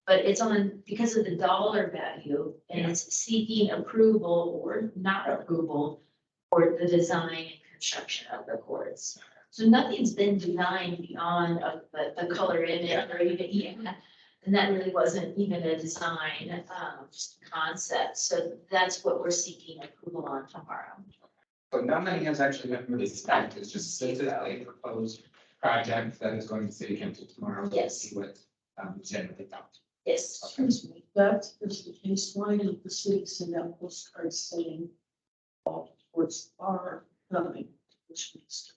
Speaker 4: But it's on, because of the dollar value, and it's seeking approval or not approval for the design and construction of the courts. So nothing's been designed beyond the color in it or even, yeah. And that really wasn't even a design, just a concept. So that's what we're seeking approval on tomorrow.
Speaker 5: so no money has actually been really spent, it's just a proposed project that is going to city council tomorrow. to
Speaker 4: Yes.
Speaker 5: See what, generally done.
Speaker 4: Yes.
Speaker 7: Excuse me, that is the case. Why did the city send out postcards saying all towards our coming, which means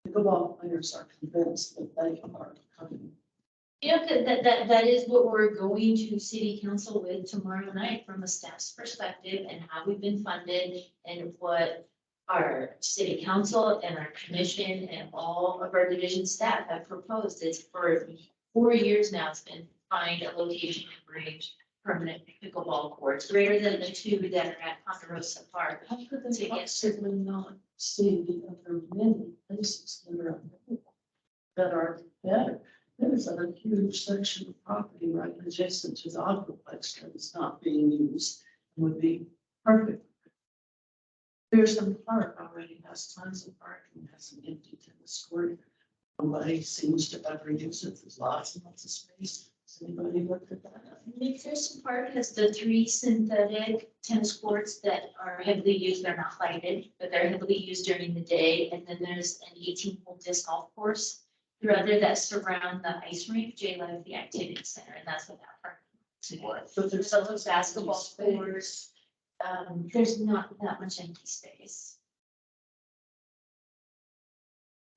Speaker 7: pickleball players are convinced that they are coming.
Speaker 4: You know, that is what we're going to city council with tomorrow night from a staff's perspective and how we've been funded and what our city council and our commission and all of our division staff have proposed. It's for 4 years now, it's been find a location and bring permanent pickleball courts greater than the 2 that are at Ponderosa Park.
Speaker 7: How could
Speaker 4: To
Speaker 7: they
Speaker 4: get-
Speaker 7: possibly not see the other many places that are available that are better? There's a huge section of property right adjacent to the aquaplex that is not being used and would be perfect. Pearson Park already has tons of parking, has an empty tennis court. Nobody seems to ever use it. There's lots and lots of space. Has anybody looked at that?
Speaker 4: McPherson Park has the 3 synthetic tennis courts that are heavily used. They're not lighted, but they're heavily used during the day. And then there's an 18-hole disc golf course throughout there that surround the ice rink, J-Live, the activity center, and that's what that park is for.
Speaker 7: But there's
Speaker 4: There's also basketball courts. There's not that much empty space.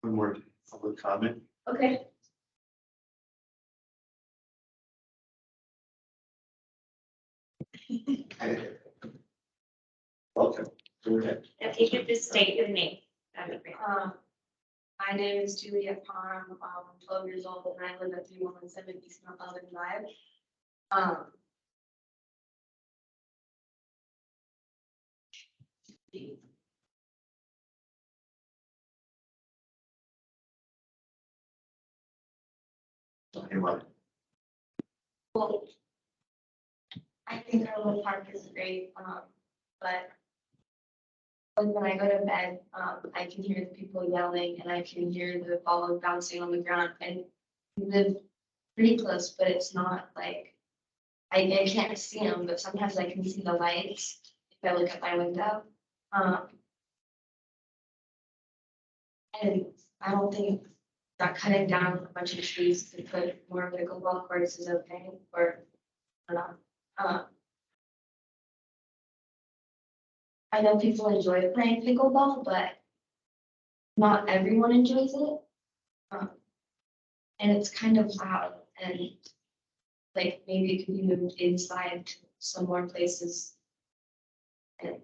Speaker 1: One more public comment.
Speaker 4: Okay.
Speaker 1: Welcome. Go ahead.
Speaker 8: If you could just state your name, that'd be great.
Speaker 11: My name is Julia Palm, I'm 12 years old and I live at 3117 East Mount Pleasant Drive.
Speaker 1: Okay, what?
Speaker 11: Well, I think our little park is great, but when I go to bed, I can hear the people yelling and I can hear the ball bouncing on the ground, and we live pretty close, but it's not like, I can't see them, but sometimes I can see the lights if I look at my window. And I don't think that cutting down a bunch of trees to put more pickleball courts is okay, or not. I know people enjoy playing pickleball, but not everyone enjoys it. And it's kind of loud, and like maybe it could be moved inside to some more places. And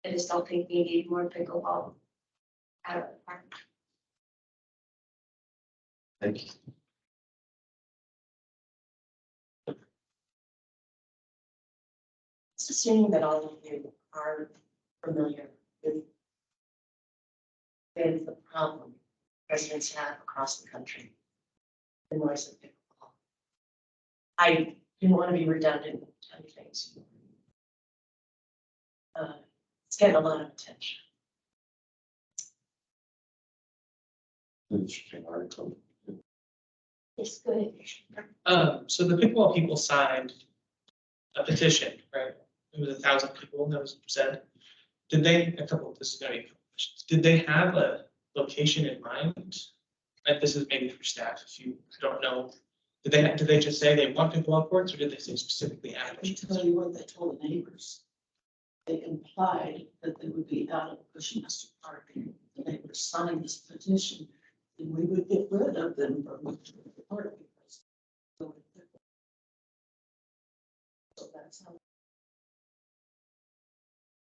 Speaker 11: I just don't think we need more pickleball out of the park.
Speaker 1: Thank you.
Speaker 6: It's assuming that all of you are familiar with the problem residents have across the country. The noise of pickleball. I didn't want to be redundant with 10 things. It's getting a lot of attention.
Speaker 1: Interesting article.
Speaker 4: It's good.
Speaker 2: So the pickleball people signed a petition, right? It was 1,000 people that was said. Did they, this is gonna be a couple questions. Did they have a location in mind? Like this is maybe for staff, if you don't know. Did they just say they want pickleball courts or did they say specifically
Speaker 7: I
Speaker 2: at
Speaker 7: can tell you what they told the neighbors. They implied that they would be out of Bushmaster Park. The neighbors signed this petition, and we would get rid of them from the park. So that's how.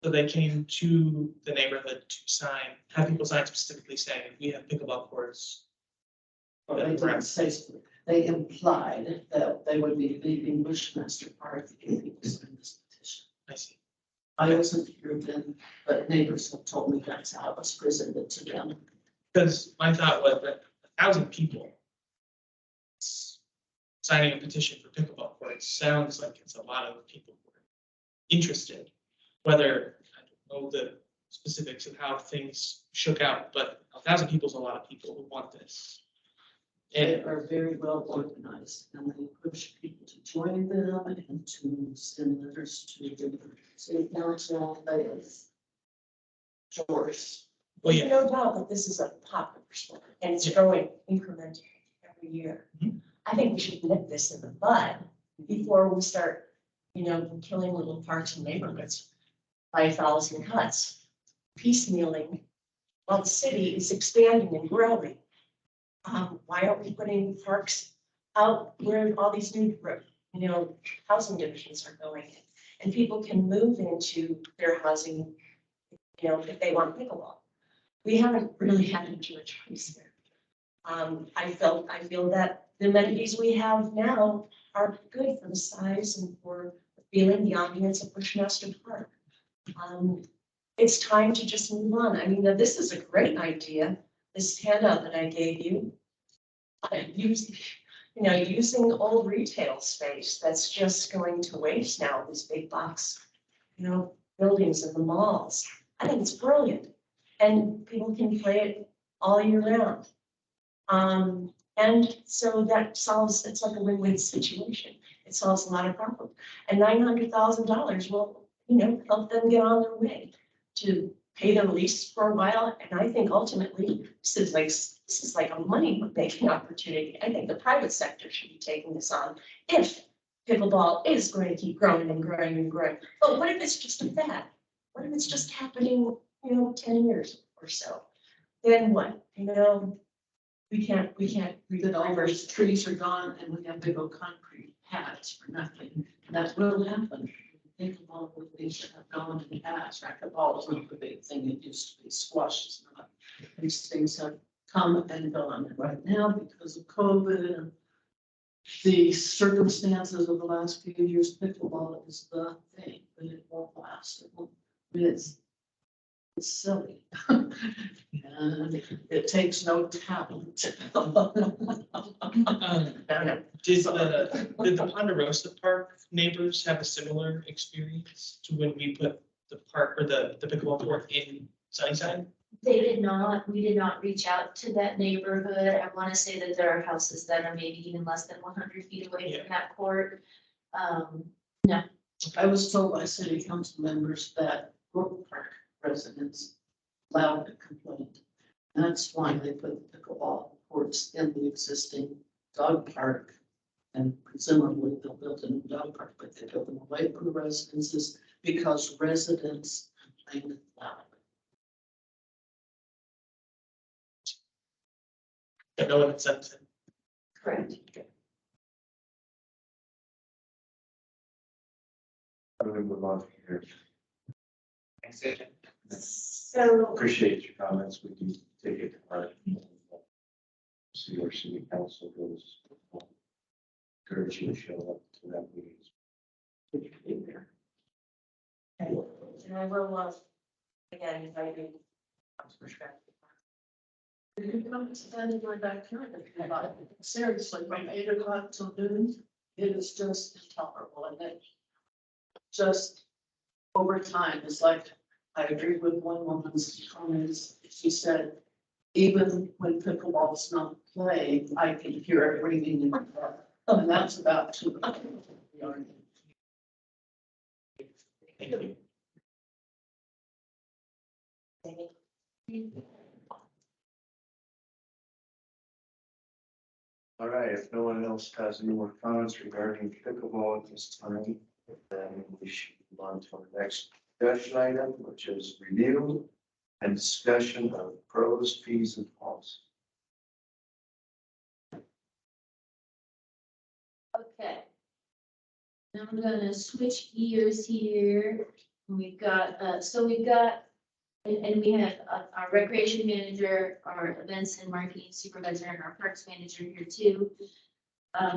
Speaker 2: So they came to the neighborhood to sign, have people sign specifically saying, we have pickleball courts.
Speaker 7: Or they didn't say, so. They implied that they would be leaving Bushmaster Park if people signed this petition.
Speaker 2: I see.
Speaker 7: I wasn't here then, but neighbors have told me that's how it was presented to them.
Speaker 2: Because my thought was that 1,000 people signing a petition for pickleball courts sounds like it's a lot of people who are interested. Whether, I don't know the specifics of how things shook out, but 1,000 people is a lot of people who want this.
Speaker 7: They
Speaker 2: And
Speaker 7: are very well organized and they push people to join them and to send letters to the city council. Doors.
Speaker 2: well,
Speaker 6: There's
Speaker 2: yeah,
Speaker 6: no doubt that this is a popular sport and it's growing incrementally every year.
Speaker 2: Mhm.
Speaker 6: I think we should nip this in the bud before we start, killing little parks and neighborhoods by 1,000 cuts, piecemealing while the city is expanding and growing. Why aren't we putting parks out where all these new, housing divisions are going in? And people can move into their housing, if they want pickleball. We haven't really had much of a choice there. I feel that the amenities we have now are good for the size and for feeling the ambience of Bushmaster Park. It's time to just move on. I mean, this is a great idea, this handout that I gave you. Using old retail space that's just going to waste now, these big box, buildings in the malls. I think it's brilliant. And people can play it all year round. And so that solves, it's like a win-win situation. It solves a lot of problems. And $900,000 will, help them get on their way to pay their lease for a while. And I think ultimately, this is like a money-making opportunity. I think the private sector should be taking this on if pickleball is going to keep growing and growing and growing. But what if it's just a fad? What if it's just happening, 10 years or so? Then what? We can't
Speaker 7: That all those trees are gone and we have big old concrete pads for nothing. That will happen. Pickleball with these have gone in the past. Racquetball is not the big thing. It used to be squash is not. These things have come and gone. And right now, because of COVID and the circumstances of the last few years, pickleball is the thing, but it won't last. It's silly. And it takes no talent.
Speaker 2: did the Ponderosa Park neighbors have a similar experience to when we put the park or the pickleball court in Sunnyside?
Speaker 4: They did not, we did not reach out to that neighborhood. I want to say that there are houses that are maybe even less than 100 feet away from that court.
Speaker 7: I was told by city council members that Brook Park residents loudly complained. That's why they put the pickleball courts in the existing dog park. And presumably they'll build a new dog park, but they built them away from the residences because residents complained loudly.
Speaker 2: But no one had said it.
Speaker 4: Correct.
Speaker 1: I'm gonna move on here.
Speaker 5: Thanks, AJ.
Speaker 8: So,
Speaker 1: Appreciate your comments. We can take it to heart. See where city council goes. Encourage you to show up to that meeting.
Speaker 6: And I will, again, invite you.
Speaker 7: You can come stand in my backyard if you like. Seriously, from 8 o'clock till noon, it is just intolerable and it just over time. It's like, I agree with one woman's comments. She said, even when pickleball's not playing, I can hear it ringing in the car. And that's about to.
Speaker 1: All right, if no one else has any more comments regarding pickleball at this time, then we should move on to our next discussion item, which is review and discussion of pros, fees, and costs.
Speaker 4: Okay. Now I'm gonna switch gears here. We've got, and we have our recreation manager, our events and marketing supervisor, and our parks manager here too.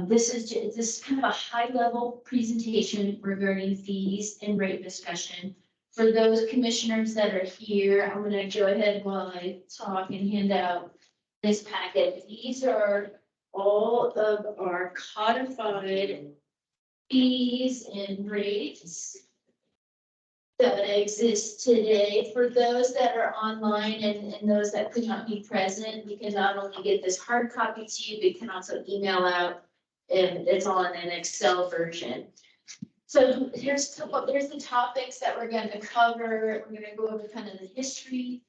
Speaker 4: This is kind of a high level presentation regarding fees and rate discussion. For those commissioners that are here, I'm gonna go ahead while I talk and hand out this packet. These are all of our codified fees and rates that exist today. For those that are online and those that could not be present, you can not only get this hard copy to you, but you can also email out, and it's all in an Excel version. So here's the topics that we're going to cover. We're going to go over kind of the history,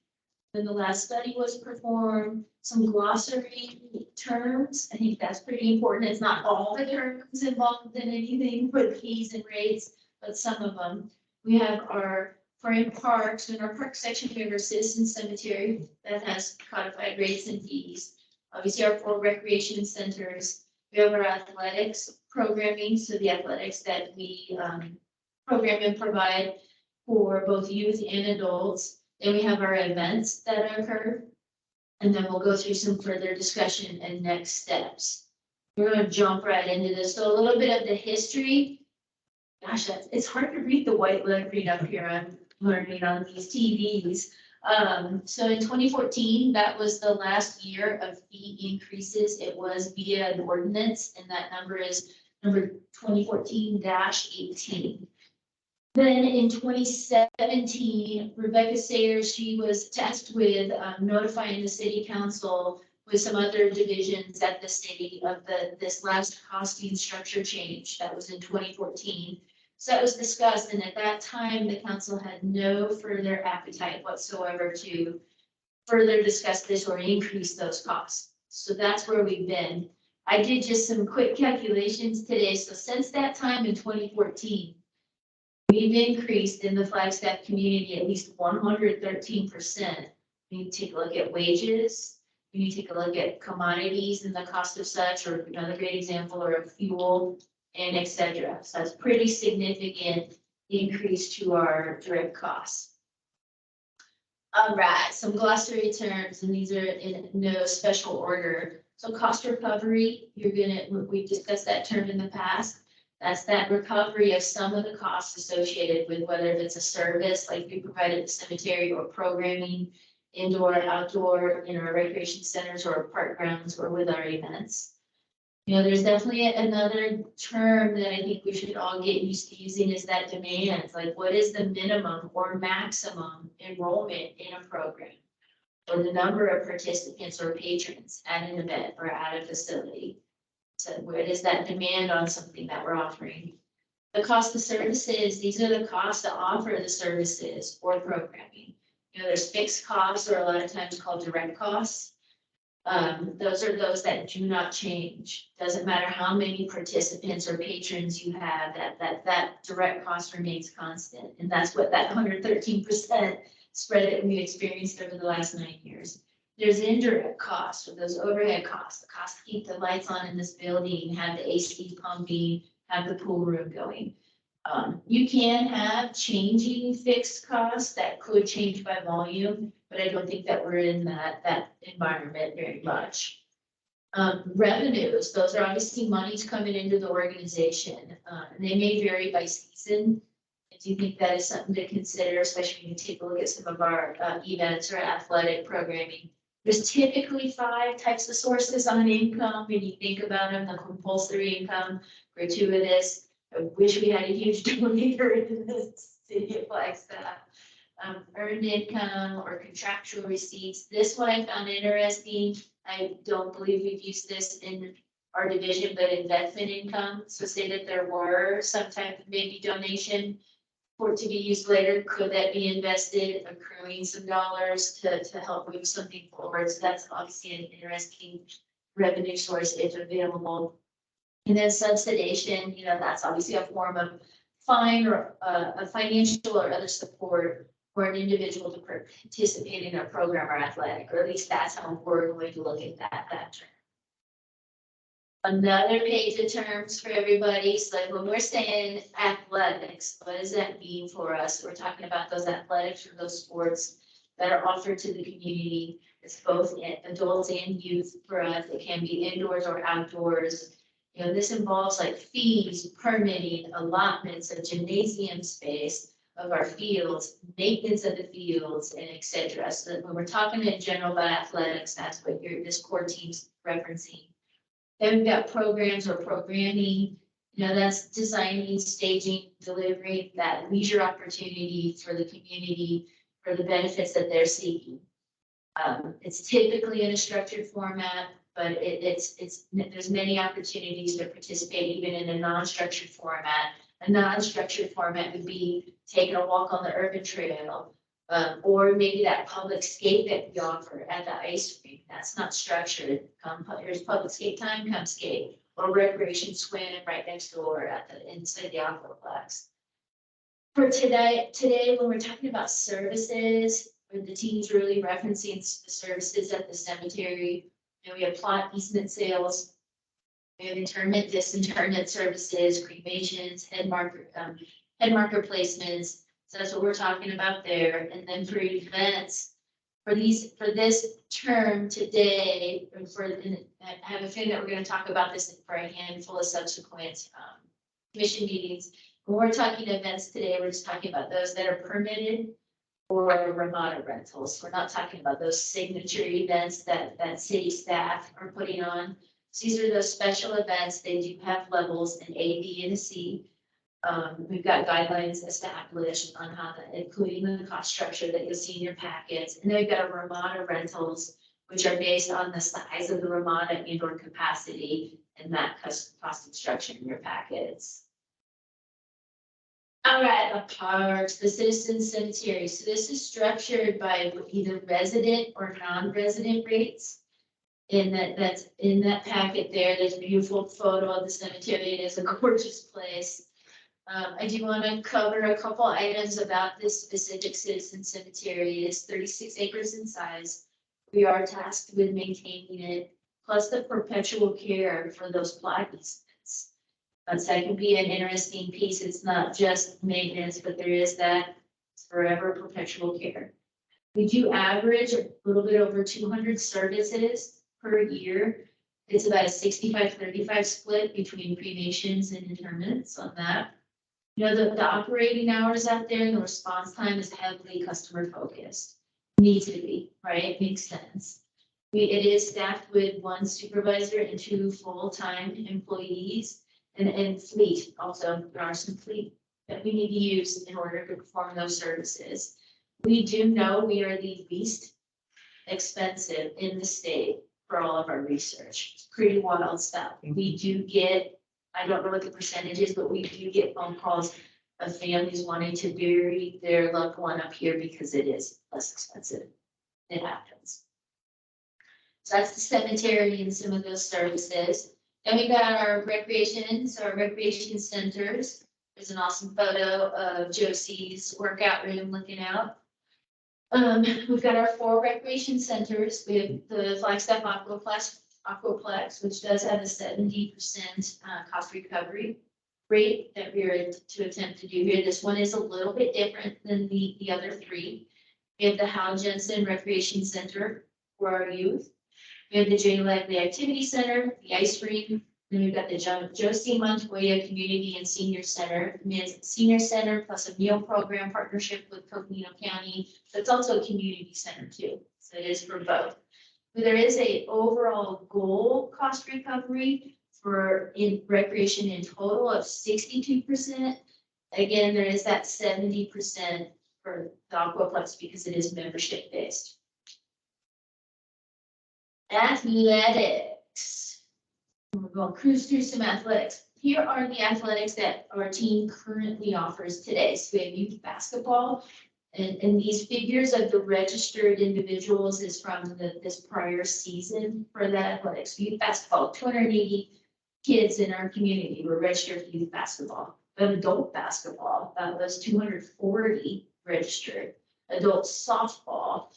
Speaker 4: when the last study was performed, some glossary terms. I think that's pretty important. It's not all the terms involved in anything with fees and rates, but some of them. We have for in parks, in our park section, we have our citizen cemetery that has codified rates and fees. Obviously, our 4 recreation centers. We have our athletics programming, so the athletics that we program and provide for both youth and adults. Then we have our events that occur, and then we'll go through some further discussion and next steps. We're going to jump right into this. So a little bit of the history. Gosh, it's hard to read the white lettering up here. I'm learning on these TVs. So in 2014, that was the last year of fee increases. It was via an ordinance, and that number is number 2014-18. Then in 2017, Rebecca Sayers, she was tasked with notifying the city council with some other divisions at the city of this last costing structure change that was in 2014. So that was discussed, and at that time, the council had no further appetite whatsoever to further discuss this or increase those costs. So that's where we've been. I did just some quick calculations today. So since that time in 2014, we've increased in the Flagstaff community at least 113%. We take a look at wages. We take a look at commodities and the cost of such, or another great example, or fuel, and et cetera. So that's pretty significant increase to our direct costs. All right, some glossary terms, and these are in no special order. So cost recovery, we've discussed that term in the past. That's that recovery of some of the costs associated with whether it's a service like we provide at the cemetery, or programming, indoor, outdoor, in our recreation centers or park grounds, or with our events. You know, there's definitely another term that I think we should all get used to using, is that demand. Like, what is the minimum or maximum enrollment in a program, or the number of participants or patrons at an event or at a facility? So where is that demand on something that we're offering? The cost of services, these are the costs to offer the services or programming. You know, there's fixed costs, or a lot of times called direct costs. Those are those that do not change. Doesn't matter how many participants or patrons you have, that direct cost remains constant. And that's what that 113% spread that we experienced over the last 9 years. There's indirect costs, or those overhead costs, the cost to keep the lights on in this building, have the AC pumping, have the pool room going. You can have changing fixed costs that could change by volume, but I don't think that we're in that environment very much. Revenues, those are obviously monies coming into the organization, and they may vary by season. I do think that is something to consider, especially when you take a look at some of our events or athletic programming. There's typically 5 types of sources on income, and you think about them: the compulsory income, gratuitous. I wish we had a huge donator in this City of Flagstaff, earned income or contractual receipts. This one I found interesting. I don't believe we've used this in our division, but investment income. So say that there were some type of maybe donation for it to be used later, could that be invested, accruing some dollars to help move something forward? So that's obviously an interesting revenue source if available. And then subsidization, that's obviously a form of fine or a financial or other support for an individual to participate in a program or athletic, or at least that's how we're going to look at that term. Another page of terms for everybody. So like when we're saying athletics, what does that mean for us? We're talking about those athletics or those sports that are offered to the community. It's both adults and youth for us. It can be indoors or outdoors. This involves like fees, permitting, allotments of gymnasium space of our fields, maintenance of the fields, and et cetera. So that when we're talking in general about athletics, that's what this core team's referencing. Then we've got programs or programming, that's designing, staging, delivering that leisure opportunity for the community for the benefits that they're seeking. It's typically in a structured format, but there's many opportunities to participate even in a non-structured format. A non-structured format would be taking a walk on the urban trail, or maybe that public skate that we offer at the ice rink. That's not structured. Here's public skate time, come skate. Or recreation swim right next door inside the aquaplex. For today, when we're talking about services, when the team's really referencing the services at the cemetery, we have plot easement sales, we have internment, disinterment services, cremations, head marker placements. So that's what we're talking about there. And then for events, for this term today, I have a feeling that we're going to talk about this for a handful of subsequent commission meetings. When we're talking events today, we're just talking about those that are permitted or Ramada rentals. We're not talking about those signature events that city staff are putting on. So these are those special events. They do have levels, an A, B, and a C. We've got guidelines established on how that, including the cost structure that you'll see in your packets. And then we've got a Ramada rentals, which are based on the size of the Ramada indoor capacity and that cost of structure in your packets. All right, the parks, the citizen cemetery. So this is structured by either resident or non-resident rates. And that's in that packet there. There's a beautiful photo of the cemetery. It is a gorgeous place. I do want to cover a couple items about this specific citizen cemetery. It is 36 acres in size. We are tasked with maintaining it, plus the perpetual care for those plot easements. So that can be an interesting piece. It's not just maintenance, but there is that forever perpetual care. We do average a little bit over 200 services per year. It's about a 65-35 split between cremations and interments on that. The operating hours out there and the response time is heavily customer focused. Needs to be, right? Makes sense. It is staffed with 1 supervisor and 2 full-time employees and fleet. Also, there are some fleet that we need to use in order to perform those services. We do know we are the least expensive in the state for all of our research. It's pretty wild stuff. We do get, I don't know what the percentage is, but we do get phone calls of families wanting to bury their loved one up here because it is less expensive. It happens. So that's the cemetery and some of those services. Then we got our recreation centers. There's an awesome photo of Josie's workout room looking out. We've got our 4 recreation centers. We have the Flagstaff Aquaplex, which does have a 70% cost recovery rate that we're to attempt to do here. This one is a little bit different than the other 3. We have the Hal Jensen Recreation Center for our youth. We have the Jay Lively Activity Center, the ice rink. Then we've got the Josie Montoya Community and Senior Center, Senior Center plus a meal program partnership with Coconino County. So it's also a community center too. So it is for both. But there is a overall goal cost recovery for in recreation in total of 62%. again, there is that 70% for the Aquaplex because it is membership based. Athletics. We're going to cruise through some athletics. Here are the athletics that our team currently offers today. So we have youth basketball. And these figures of the registered individuals is from this prior season for the athletics. Youth basketball, 280 kids in our community were registered for youth basketball. Adult basketball, that was 240 registered. Adult softball,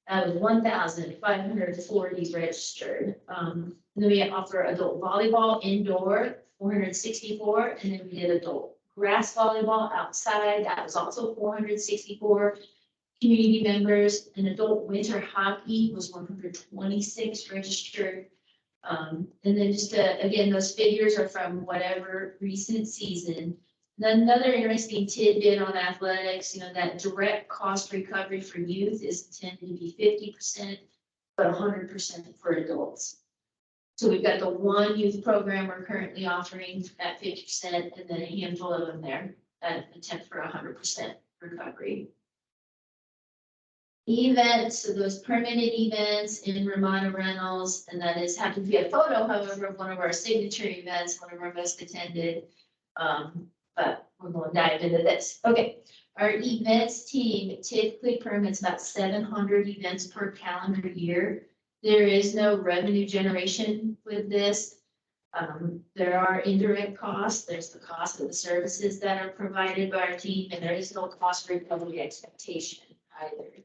Speaker 4: that was 1,540 registered. Then we offer adult volleyball indoor, 464, and then we did adult grass volleyball outside, that was also 464 community members. And adult winter hockey was 126 registered. And then just again, those figures are from whatever recent season. Then another interesting tidbit on athletics, that direct cost recovery for youth is tended to be 50%, but 100% for adults. So we've got the one youth program we're currently offering at 50%, and then a handful of them there at attempt for 100% recovery. Events, so those permanent events in Ramada Rentals, and that is happens to be a photo, however, of one of our signature events, one of our most attended. But we're going to dive into this. Okay, our events team typically permits about 700 events per calendar year. There is no revenue generation with this. There are indirect costs. There's the cost of the services that are provided by our team, and there is no cost recovery expectation either.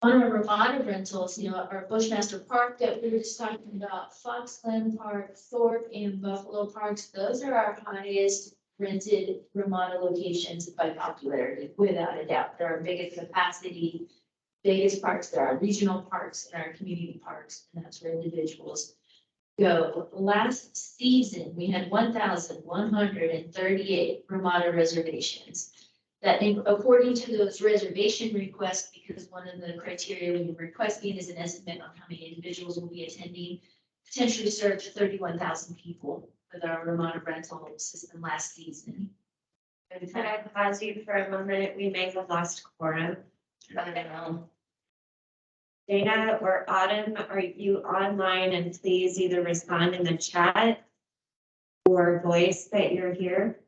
Speaker 4: On our Ramada rentals, our Bushmaster Park that we were just talking about, Fox Glen Park, Thorpe, and Buffalo Parks, those are our highest rented Ramada locations by popularity, without a doubt. They're our biggest capacity, biggest parks. There are regional parks and our community parks, and that's where individuals go. Last season, we had 1,138 Ramada reservations. That, according to those reservation requests, because one of the criteria when you're requesting is an estimate on how many individuals will be attending, potentially served 31,000 people with our Ramada rental system last season.
Speaker 8: And can I pause you for a moment? We may have lost quorum. I don't know. Dana or Autumn, are you online? And please either respond in the chat or voice that you're here.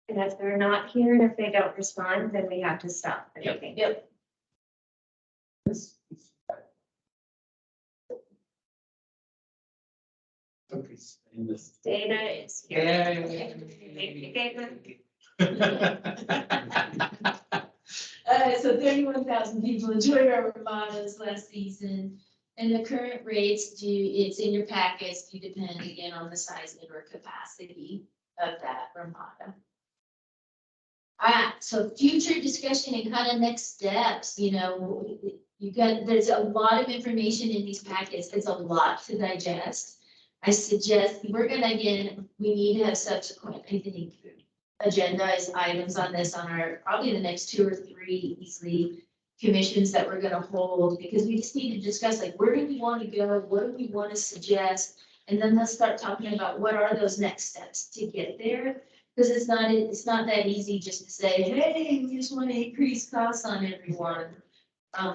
Speaker 8: And if they're not here and if they don't respond, then we have to stop. Okay.
Speaker 4: Yep.
Speaker 8: Dana is here. Thank you, Dana.
Speaker 4: So 31,000 people enjoyed our Ramadas last season. And the current rates it's in your packets, do depend again on the size and or capacity of that Ramada. So future discussion and kind of next steps, there's a lot of information in these packets. It's a lot to digest. I suggest we need to have subsequent, I think, agendized items on this on our, probably the next 2 or 3 easily commissions that we're gonna hold, because we just need to discuss, like, where do we want to go? What do we want to suggest? And then let's start talking about what are those next steps to get there. Because it's not that easy just to say, hey, we just want to increase costs on everyone.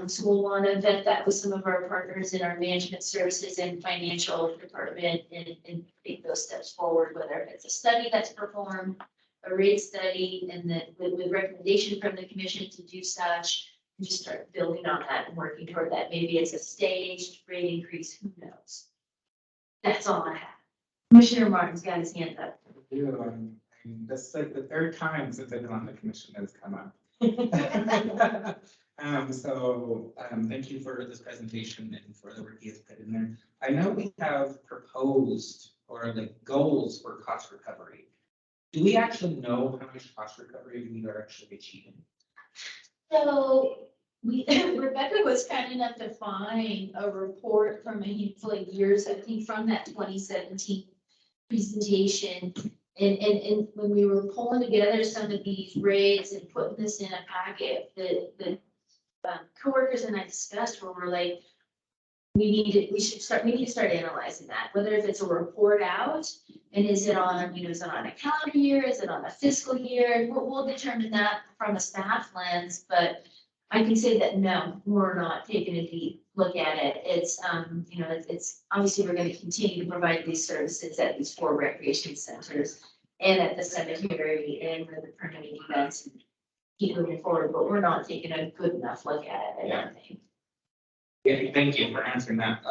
Speaker 4: So we'll want to vet that with some of our partners in our management services and financial department and take those steps forward, whether it's a study that's performed, a rate study, and then with recommendation from the commission to do such, and just start building on that and working toward that. Maybe it's a staged rate increase, who knows? That's all I have. Commissioner Martin's got his hand up.
Speaker 5: That's like the 3rd time since I've been on the commission that has come up. Thank you for this presentation and for the work you have put in there. I know we have proposed or like goals for cost recovery. Do we actually know how much cost recovery we are actually achieving?
Speaker 4: So Rebecca was kind enough to find a report from a handful of years, I think from that 2017 presentation. And when we were pulling together some of these rates and putting this in a packet, the coworkers and I discussed where we're like, we need to start analyzing that, whether if it's a report out, and is it on, is it on a calendar year, is it on a fiscal year? We'll determine that from a staff lens, but I can say that no, we're not taking a deep look at it. It's, it's obviously we're gonna continue to provide these services at these 4 recreation centers and at the cemetery and with the permanent events and keep moving forward, but we're not taking a good enough look at it, I don't think.
Speaker 5: Yeah, thank you for answering that.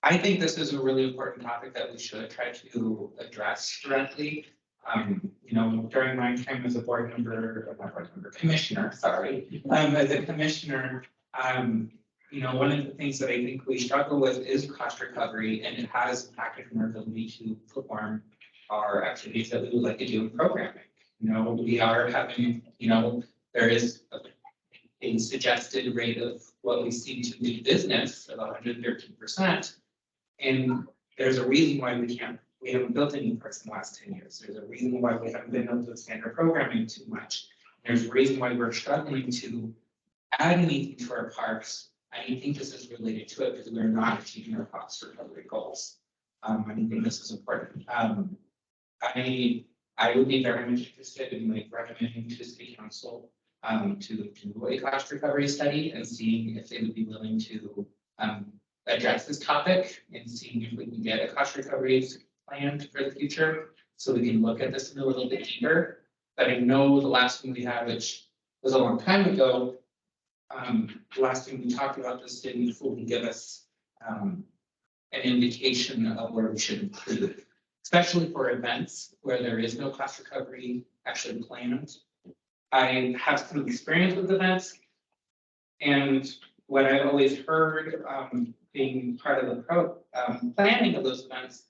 Speaker 5: I think this is a really important topic that we should try to address directly. During my time as a board member, not board member, commissioner, sorry. As a commissioner, one of the things that I think we struggle with is cost recovery, and it has impacted on our ability to perform our activities that we would like to do in programming. We are having, there is a suggested rate of what we see to be business of 113%. And there's a reason why we haven't built any parks in the last 10 years. There's a reason why we haven't been able to expand our programming too much. There's a reason why we're struggling to add anything to our parks. I think this is related to it because we're not achieving our cost recovery goals. I think this is important. I would be very much interested in recommending to city council to do a cost recovery study and seeing if they would be willing to address this topic and seeing if we can get a cost recovery plan for the future, so we can look at this a little bit deeper. But I know the last one we had, which was a long time ago, the last time we talked about this didn't fully give us an indication of where we should improve, especially for events where there is no cost recovery actually planned. I have some experience with events, and what I've always heard, being part of the planning of those events,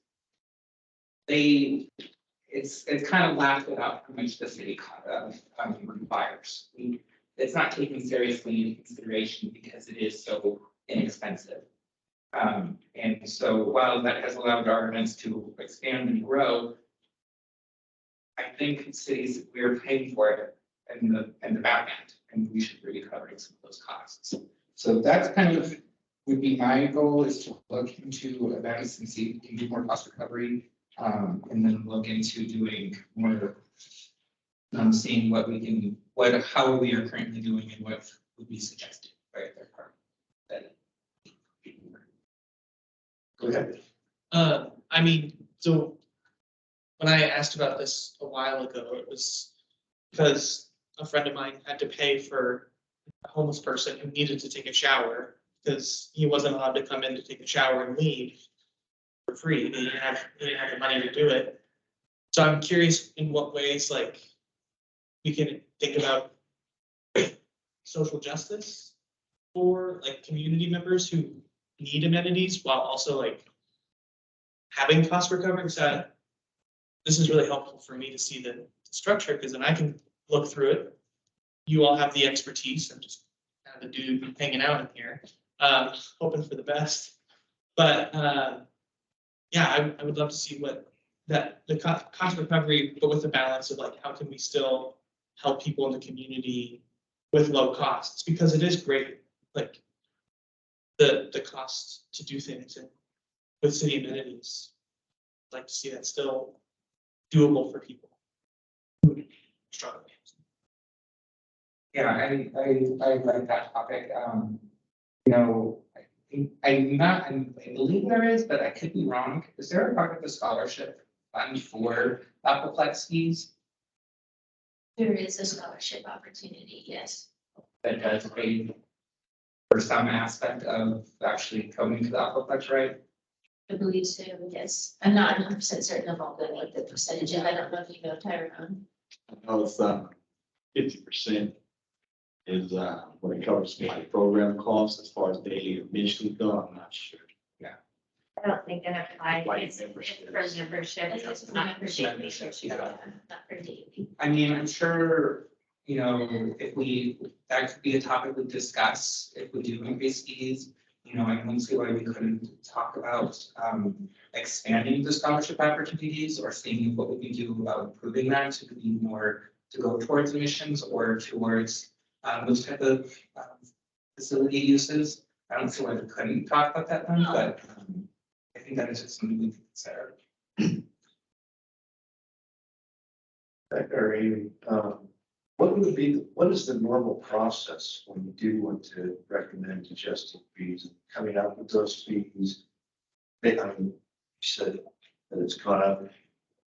Speaker 5: it's kind of laughed about how much the city requires. It's not taken seriously into consideration because it is so inexpensive. And so while that has allowed our events to expand and grow, I think cities, we're paying for it in the back end, and we should be covering some of those costs. So that's kind of would be my goal, is to look into events and see if we can do more cost recovery, and then look into doing more, seeing what we can, how we are currently doing and what would be suggested by their part.
Speaker 1: Go ahead.
Speaker 2: So when I asked about this a while ago, it was because a friend of mine had to pay for a homeless person who needed to take a shower because he wasn't allowed to come in to take a shower and leave for free. He didn't have the money to do it. So I'm curious in what ways we can think about social justice for community members who need amenities while also having cost recovery. So this is really helpful for me to see the structure, because then I can look through it. You all have the expertise. I'm just kind of the dude hanging out in here, hoping for the best. But I would love to see what the cost recovery, but with the balance of how can we still help people in the community with low costs, because it is great, the cost to do things and with city amenities. I'd like to see that still doable for people who struggle.
Speaker 5: Yeah, I like that topic. I believe there is, but I could be wrong. Is there a part of the scholarship fund for Apoplex fees
Speaker 4: There is a scholarship opportunity, yes.
Speaker 5: that does pay for some aspect of actually coming to the Apoplex, right?
Speaker 4: I believe so, yes. I'm not 100% certain of all the percentages. I don't know if you know, Tyrone.
Speaker 12: I know it's 50% is when it covers my program costs as far as daily admission go. I'm not sure.
Speaker 8: I don't think it applies.
Speaker 12: Like
Speaker 8: It's
Speaker 12: membership.
Speaker 8: for membership.
Speaker 4: It's
Speaker 8: It's
Speaker 4: not
Speaker 8: not
Speaker 4: for
Speaker 8: for
Speaker 4: daily,
Speaker 8: membership.
Speaker 4: not for daily.
Speaker 5: I mean, I'm sure, if that could be a topic we discuss, if we do increase fees. I don't see why we couldn't talk about expanding the scholarship opportunities or seeing what we can do about improving that to be more to go towards emissions or towards those type of facility uses. I don't see why we couldn't talk about that then, but I think that is just something we can consider.
Speaker 1: What is the normal process when you do want to recommend adjusting fees, coming up with those fees? I mean, you said that it's gone up,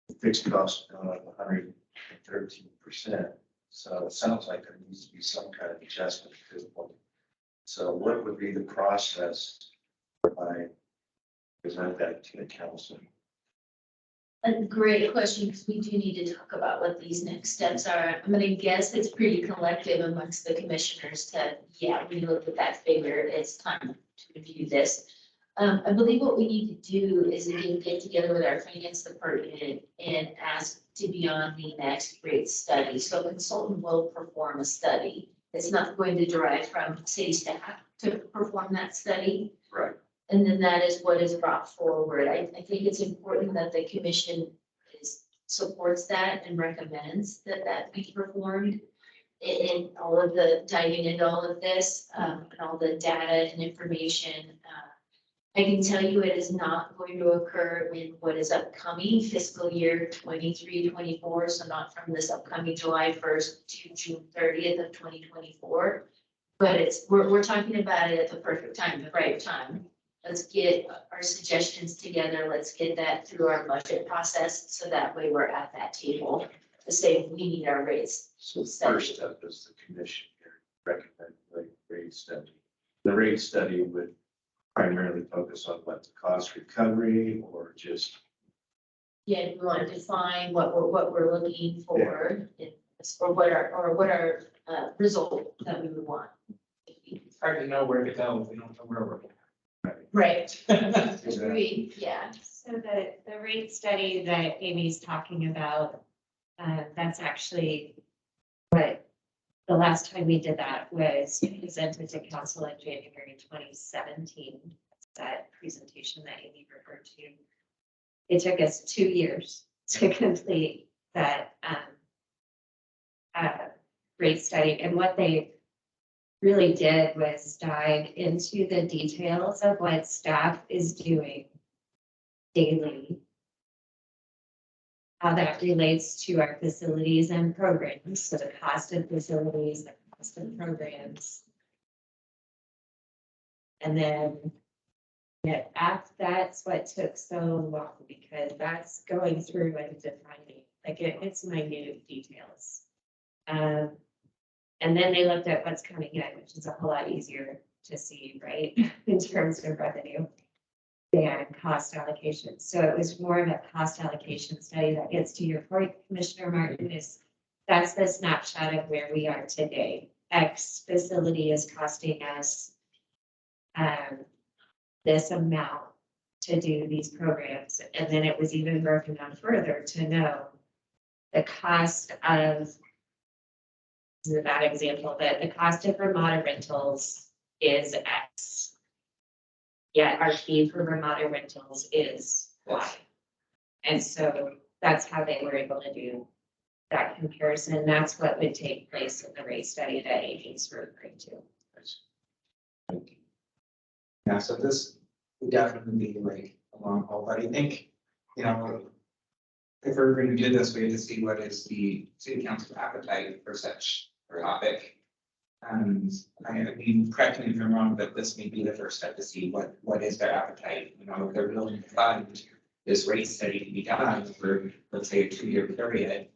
Speaker 1: the fixed cost gone up 113%. So it sounds like there needs to be some kind of adjustment to the point. So what would be the process whereby present that to the council?
Speaker 4: A great question, because we do need to talk about what these next steps are. I'm gonna guess it's pretty collective amongst the commissioners to, yeah, we looked at that figure, it's time to review this. I believe what we need to do is again, get together with our finance department and ask to be on the next rate study. So a consultant will perform a study. It's not going to derive from city staff to perform that study.
Speaker 1: Right.
Speaker 4: And then that is what is brought forward. I think it's important that the commission supports that and recommends that that be performed. In all of the diving into all of this, and all the data and information. I can tell you it is not going to occur in what is upcoming fiscal year 23-24. So not from this upcoming July 1st to June 30th of 2024. But we're talking about it at the perfect time, the right time. Let's get our suggestions together. Let's get that through our budget process. So that way we're at that table to say we need our rates.
Speaker 1: So the first step is the commission here recommend the rate study. The rate study would primarily focus on what the cost recovery or just.
Speaker 4: Yeah, we want to define what we're looking for, or what our result that we would want.
Speaker 5: It's hard to know where to go if we don't know where we're going.
Speaker 4: Right. Agreed, yeah.
Speaker 8: So the rate study that Amy's talking about, that's actually what, the last time we did that was presented to council in January 2017. That presentation that Amy referred to. It took us 2 years to complete that rate study, and what they really did was dive into the details of what staff is doing daily, how that relates to our facilities and programs, so the cost of facilities, the cost of programs. And then, yeah, that's what took so long, because that's going through and defining, like it's minute details. And then they looked at what's coming in, which is a whole lot easier to see, right, in terms of revenue than cost allocation. So it was more of a cost allocation study that gets to your point, Commissioner Martin, is that's the snapshot of where we are today. X facility is costing us this amount to do these programs. And then it was even broken down further to know the cost of, this is a bad example, but the cost of Ramada rentals is X. Yet our fee for Ramada rentals is Y. And so that's how they were able to do that comparison. That's what would take place in the rate study that Amy's referring to.
Speaker 5: Yeah, so this would definitely be like a long haul, but I think, you know, if we're going to do this, we have to see what is the city council appetite for such a topic. And I mean, correct me if I'm wrong, but this may be the first step to see what is their appetite, you know, if they're willing to fund this rate study to be done for, let's say, a 2-year period.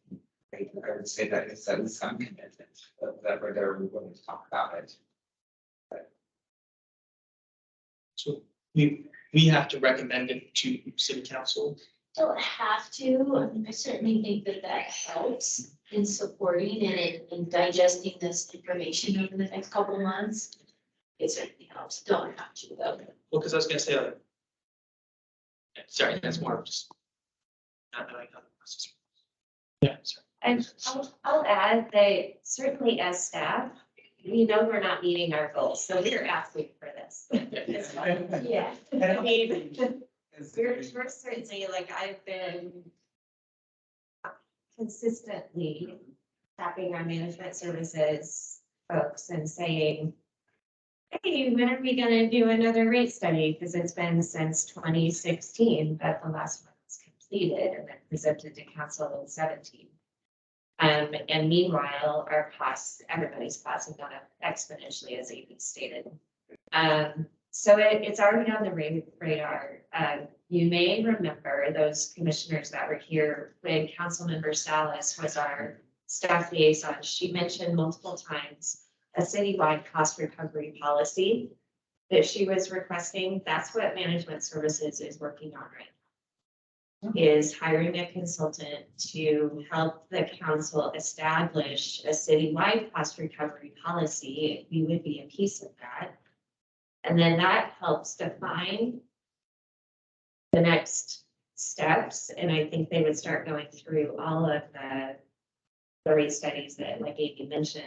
Speaker 5: I would say that it's at least some commitment that they're willing to talk about it.
Speaker 2: So we have to recommend it to city council.
Speaker 4: Don't have to. I certainly think that that helps in supporting and in digesting this information over the next couple of months. It certainly helps. Don't have to though.
Speaker 2: Well, because I was gonna say like, yeah, sorry, that's more of just not knowing how the process. Yeah, sorry.
Speaker 8: And I'll add that certainly as staff, we know we're not meeting our goals, so we're asking for this.
Speaker 4: Yeah.
Speaker 8: I mean, we're certainly, like, I've been consistently tapping our management services folks and saying, hey, when are we gonna do another rate study? Because it's been since 2016 that the last one was completed and then presented to council in 17. And meanwhile, our costs, everybody's costs have gone up exponentially, as AP stated. So it's already on the radar. You may remember those commissioners that were here when Councilmember Salas was our staff liaison. She mentioned multiple times a citywide cost recovery policy that she was requesting. That's what management services is working on right now. Is hiring a consultant to help the council establish a citywide cost recovery policy. We would be a piece of that. And then that helps define the next steps. And I think they would start going through all of the rate studies that, like Amy mentioned,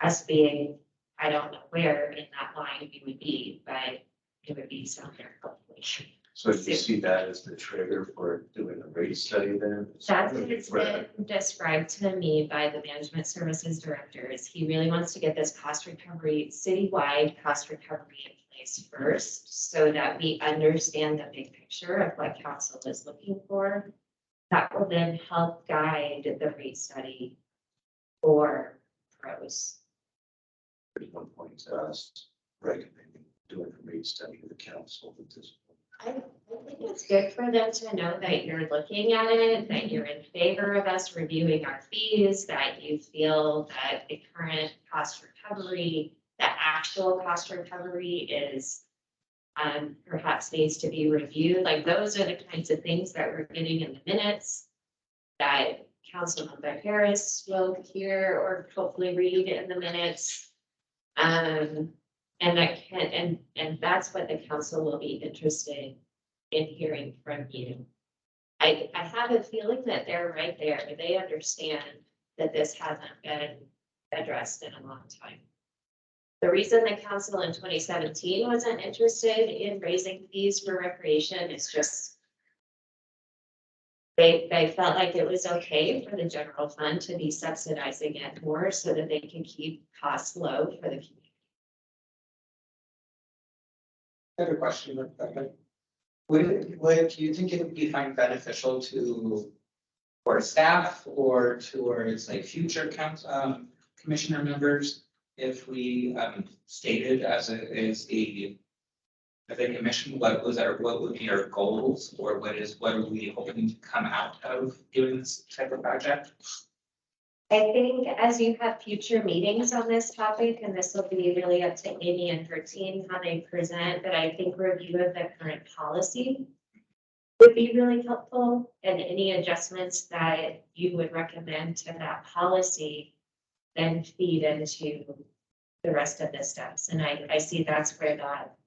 Speaker 8: us being, I don't know where in that line we would be, but it would be somewhere hopefully.
Speaker 1: So do you see that as the trigger for doing a rate study then?
Speaker 8: That's what it's been described to me by the management services directors. He really wants to get this cost recovery, citywide cost recovery in place first, so that we understand the big picture of what council is looking for. That will then help guide the rate study for pros.
Speaker 1: There's one point to us recommending doing a rate study of the council at this point.
Speaker 8: I think it's good for them to know that you're looking at it, that you're in favor of us reviewing our fees, that you feel that the current cost recovery, the actual cost recovery is perhaps needs to be reviewed. Like those are the kinds of things that we're getting in the minutes that Councilmember Harris will hear or hopefully read in the minutes. And that can, and that's what the council will be interested in hearing from you. I have a feeling that they're right there. They understand that this hasn't been addressed in a long time. The reason the council in 2017 wasn't interested in raising fees for recreation is just they felt like it was okay for the general fund to be subsidizing it more so that they can keep costs low for the community.
Speaker 5: I have a question. Would do you think it would be find beneficial to for staff or towards like future council commissioner members if we stated as a commission what would be our goals or what are we hoping to come out of doing this type of project?
Speaker 8: I think as you have future meetings on this topic, and this will be really up to Amy and her team how they present, but I think review of the current policy would be really helpful, and any adjustments that you would recommend to that policy then feed into the rest of the steps. And I see that's where that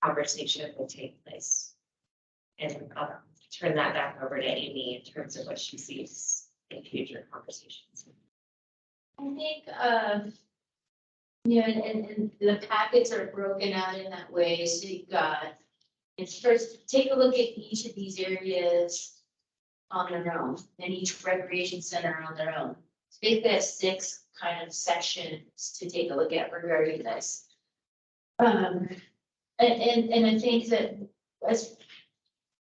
Speaker 8: conversation would take place. And I'll turn that back over to Amy in terms of what she sees in future conversations.
Speaker 4: I think, and the packets are broken out in that way, so you've got, it's first, take a look at each of these areas on their own, and each recreation center on their own. Take that 6 kind of sections to take a look at regarding this. And I think that as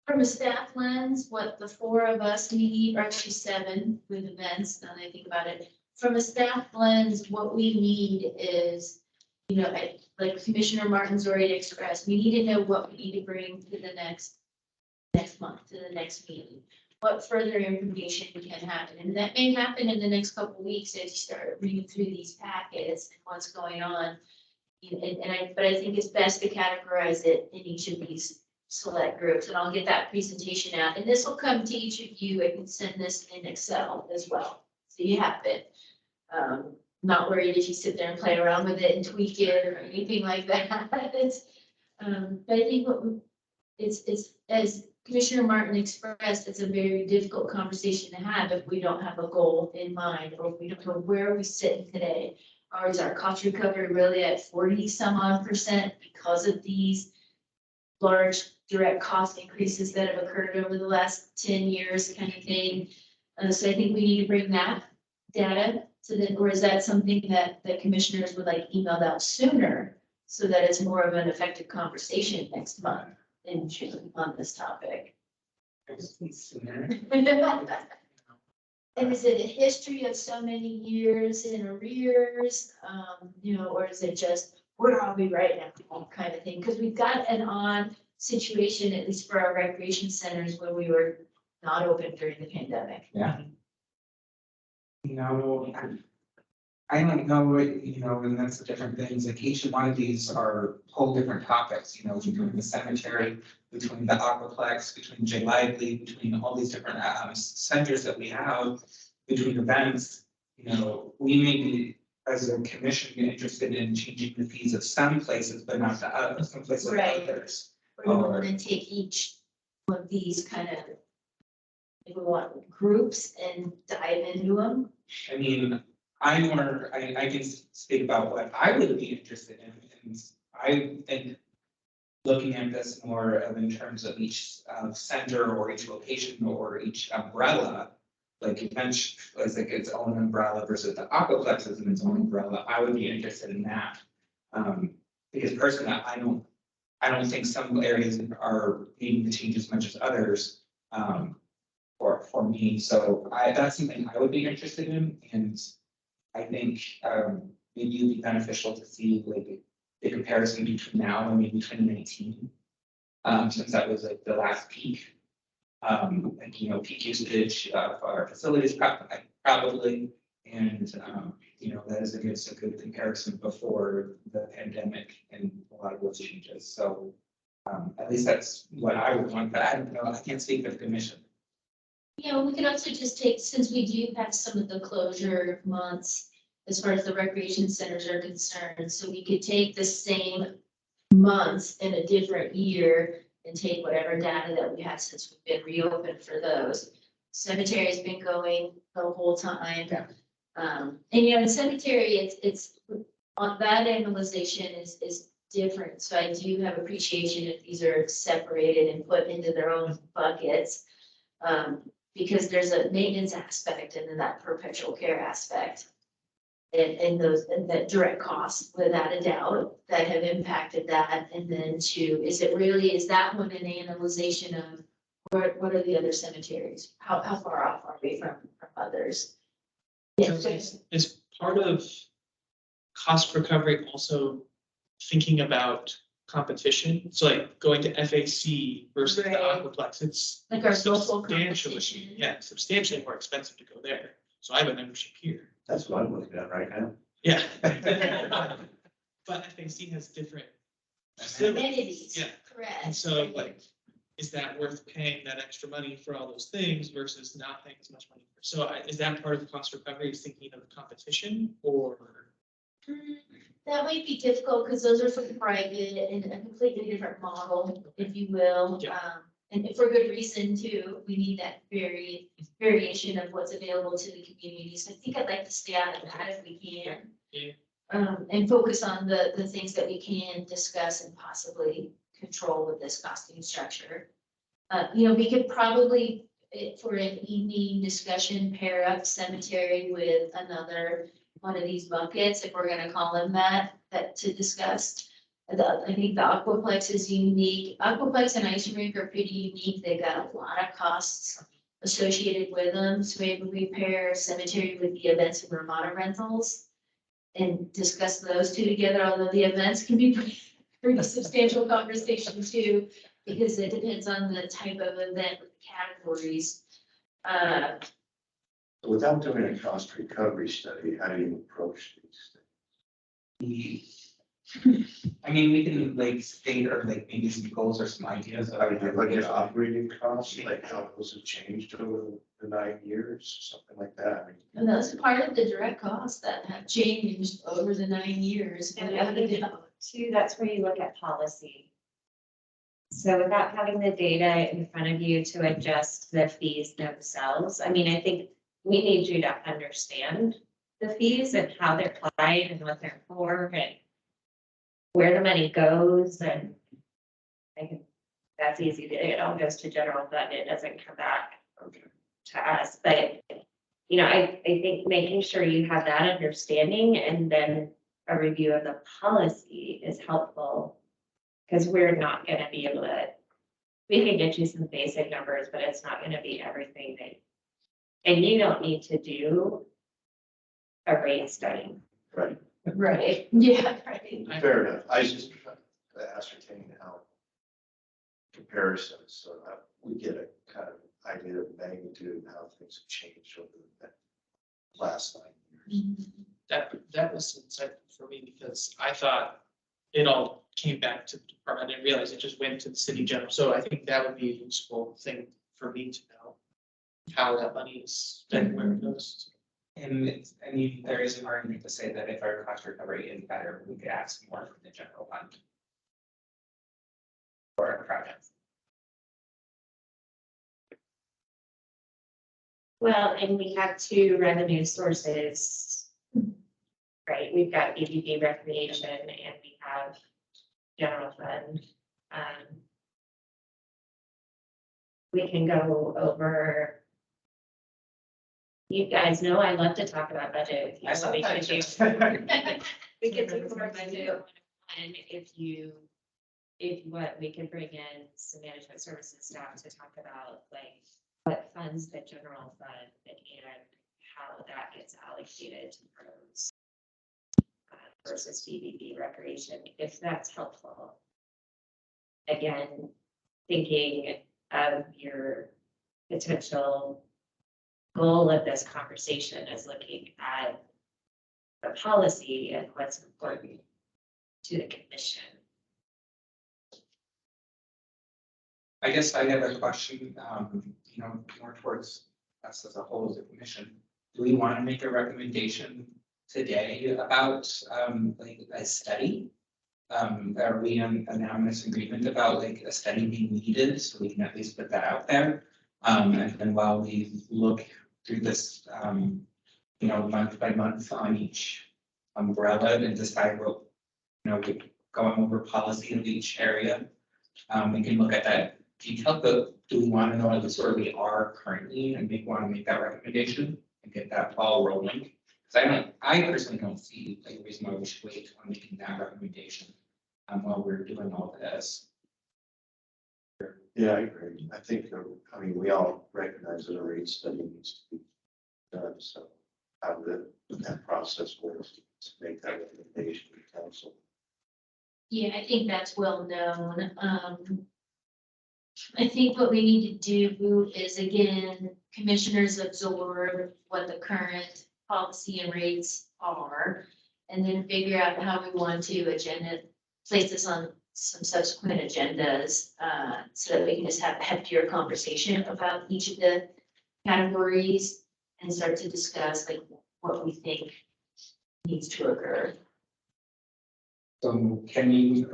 Speaker 4: from a staff lens, what the 4 of us need, or actually 7 with events, now that I think about it. From a staff lens, what we need is, like Commissioner Martin's already expressed, we need to know what we need to bring to the next month, to the next meeting. What further information can happen, and that may happen in the next couple of weeks as you start reading through these packets and what's going on. But I think it's best to categorize it in each of these select groups, and I'll get that presentation out, and this will come to each of you. I can send this in Excel as well, so you have it. Not worried if you sit there and play around with it and tweak it or anything like that. But I think it's as Commissioner Martin expressed, it's a very difficult conversation to have if we don't have a goal in mind, or if we don't know where we sit today. Or is our cost recovery really at 40-some-odd% because of these large direct cost increases that have occurred over the last 10 years kind of thing? So I think we need to bring that data to the, or is that something that the commissioners would like emailed out sooner so that it's more of an effective conversation next month in June on this topic. And is it a history of so many years in arrears, or is it just, where are we right now, kind of thing? Because we've got an odd situation, at least for our recreation centers, where we were not open during the pandemic.
Speaker 5: Yeah. I don't know, and that's the different things, like each one of these are whole different topics, between the cemetery, between the aquaplex, between J Lively, between all these different centers that we have, between events, we may be, as a commission, be interested in changing the fees of some places, but not the other, some places
Speaker 4: Right.
Speaker 5: others.
Speaker 4: Or you want to take each one of these kind of, if we want groups and dive into them.
Speaker 5: I mean, I can speak about what I would be interested in, and I think looking at this more of in terms of each center or each location or each umbrella, like event as like its own umbrella versus the aquaplex as its own umbrella, I would be interested in that. Because personally, I don't think some areas are needing to change as much as others. For me, so that's something I would be interested in, and I think maybe it'd be beneficial to see like the comparison between now and maybe 2019. Since that was like the last peak. And peak usage of our facilities probably, and that is against a good comparison before the pandemic and a lot of those changes. So at least that's what I would want, but I don't know, I can't speak for the commission.
Speaker 4: We could also just take, since we do have some of the closure months as far as the recreation centers are concerned, so we could take the same months in a different year and take whatever data that we have since we've been reopened for those. Cemetery's been going the whole time.
Speaker 5: Yeah.
Speaker 4: And the cemetery, it's on that analyzation is different. So I do have appreciation if these are separated and put into their own buckets. Because there's a maintenance aspect and then that perpetual care aspect. And that direct costs, without a doubt, that have impacted that. And then is that one an analyzation of what are the other cemeteries? How far off are we from others?
Speaker 2: Is part of cost recovery also thinking about competition? So like going to FAC versus the
Speaker 4: Right.
Speaker 2: Aquaplex, it's
Speaker 4: Like our local
Speaker 2: substantially,
Speaker 4: competition.
Speaker 2: yeah, substantially more expensive to go there. So I have a membership here.
Speaker 1: That's what I'm looking at right now.
Speaker 2: Yeah. But FAC has different facilities.
Speaker 4: Amenities,
Speaker 2: Yeah.
Speaker 4: correct.
Speaker 2: And so like, is that worth paying that extra money for all those things versus not paying as much money? So is that part of the cost recovery, is thinking of competition or?
Speaker 4: That might be difficult because those are for private and a completely different model, if you will.
Speaker 2: Yeah.
Speaker 4: And for good reason too. We need that variation of what's available to the community. So I think I'd like to stay out of that if we can.
Speaker 2: Yeah.
Speaker 4: And focus on the things that we can discuss and possibly control with this costing structure. We could probably, for an evening discussion, pair up cemetery with another one of these buckets, if we're gonna call them that to discuss. I think the Aquaplex is unique. Aquaplex and ice rink are pretty unique. They've got a lot of costs associated with them. So maybe we pair cemetery with the events and Ramada rentals and discuss those two together, although the events can be pretty substantial conversation too, because it depends on the type of event with categories.
Speaker 1: Without doing a cost recovery study, how do you approach these things?
Speaker 5: I mean, we can like state or like maybe some goals or some ideas.
Speaker 1: I mean, like your operating costs, like how those have changed over the 9 years, something like that. I mean,
Speaker 4: And that's part of the direct costs that have changed over the 9 years.
Speaker 8: And
Speaker 4: without
Speaker 8: I
Speaker 4: a
Speaker 8: think
Speaker 4: doubt.
Speaker 8: too, that's where you look at policy. So without having the data in front of you to adjust the fees themselves, I mean, I think we need you to understand the fees and how they're applied and what they're for and where the money goes, and I think that's easy. It all goes to general fund. It doesn't come back to us, but I think making sure you have that understanding and then a review of the policy is helpful. Because we're not gonna be able to, we can get you some basic numbers, but it's not gonna be everything that. And you don't need to do a rate study.
Speaker 1: Right.
Speaker 4: Right, yeah, right.
Speaker 1: Fair enough. I was just trying to ascertain how comparisons, so that we get a kind of idea of magnitude and how things have changed over the last 9 years.
Speaker 2: That was insightful for me because I thought it all came back to the department. I didn't realize it just went to the city general. So I think that would be a useful thing for me to know how that money is spent, where it goes.
Speaker 5: And it's, I mean, there is an argument to say that if our cost recovery is better, we could ask more from the general fund. For our projects.
Speaker 8: Well, and we have two revenue sources. Right, we've got EBB recreation and we have general fund. We can go over. You guys know I love to talk about budget with you, so we can do. We can do more budget and if what, we can bring in some management services staff to talk about like what funds the general fund and how that gets allocated to roads versus BBB recreation, if that's helpful. Again, thinking of your potential goal of this conversation is looking at the policy and what's important to the commission.
Speaker 5: I guess I have a question, more towards us as a whole as a commission. Do we want to make a recommendation today about, like a study? Are we in unanimous agreement about like a study being needed, so we can at least put that out there? And then while we look through this, month by month on each umbrella and decide what, we going over policy of each area. We can look at that detail, but do we want to know at least where we are currently and want to make that recommendation and get that ball rolling? Because I personally don't see like a reason why we should wait on making that recommendation while we're doing all this.
Speaker 1: Yeah, I agree. I think, we all recognize that a rate study needs to be done, so how that process works to make that recommendation to council.
Speaker 4: Yeah, I think that's well known. I think what we need to do is, again, commissioners absorb what the current policy and rates are, and then figure out how we want to place this on some subsequent agendas, so that we can just have a heftier conversation about each of the categories and start to discuss like what we think needs to occur.
Speaker 5: So can we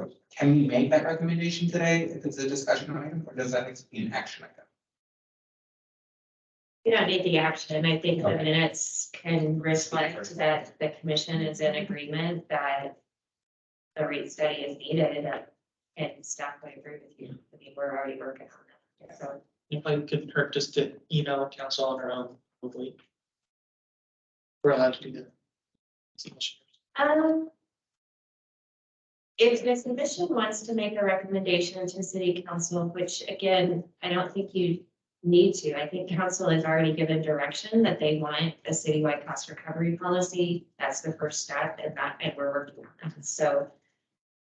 Speaker 5: make that recommendation today if it's a discussion item, or does that need to be an action item?
Speaker 8: You don't need the action. I think the
Speaker 5: Okay.
Speaker 8: minutes can reflect that the commission is in agreement that the rate study is needed, and staff would agree with you. I mean, we're already working on that, so.
Speaker 2: It probably couldn't hurt just to email council on our own, hopefully. We're allowed to do that.
Speaker 8: If the commission wants to make a recommendation to city council, which again, I don't think you need to, I think council has already given direction that they want a citywide cost recovery policy. That's the first step and we're working on that. So,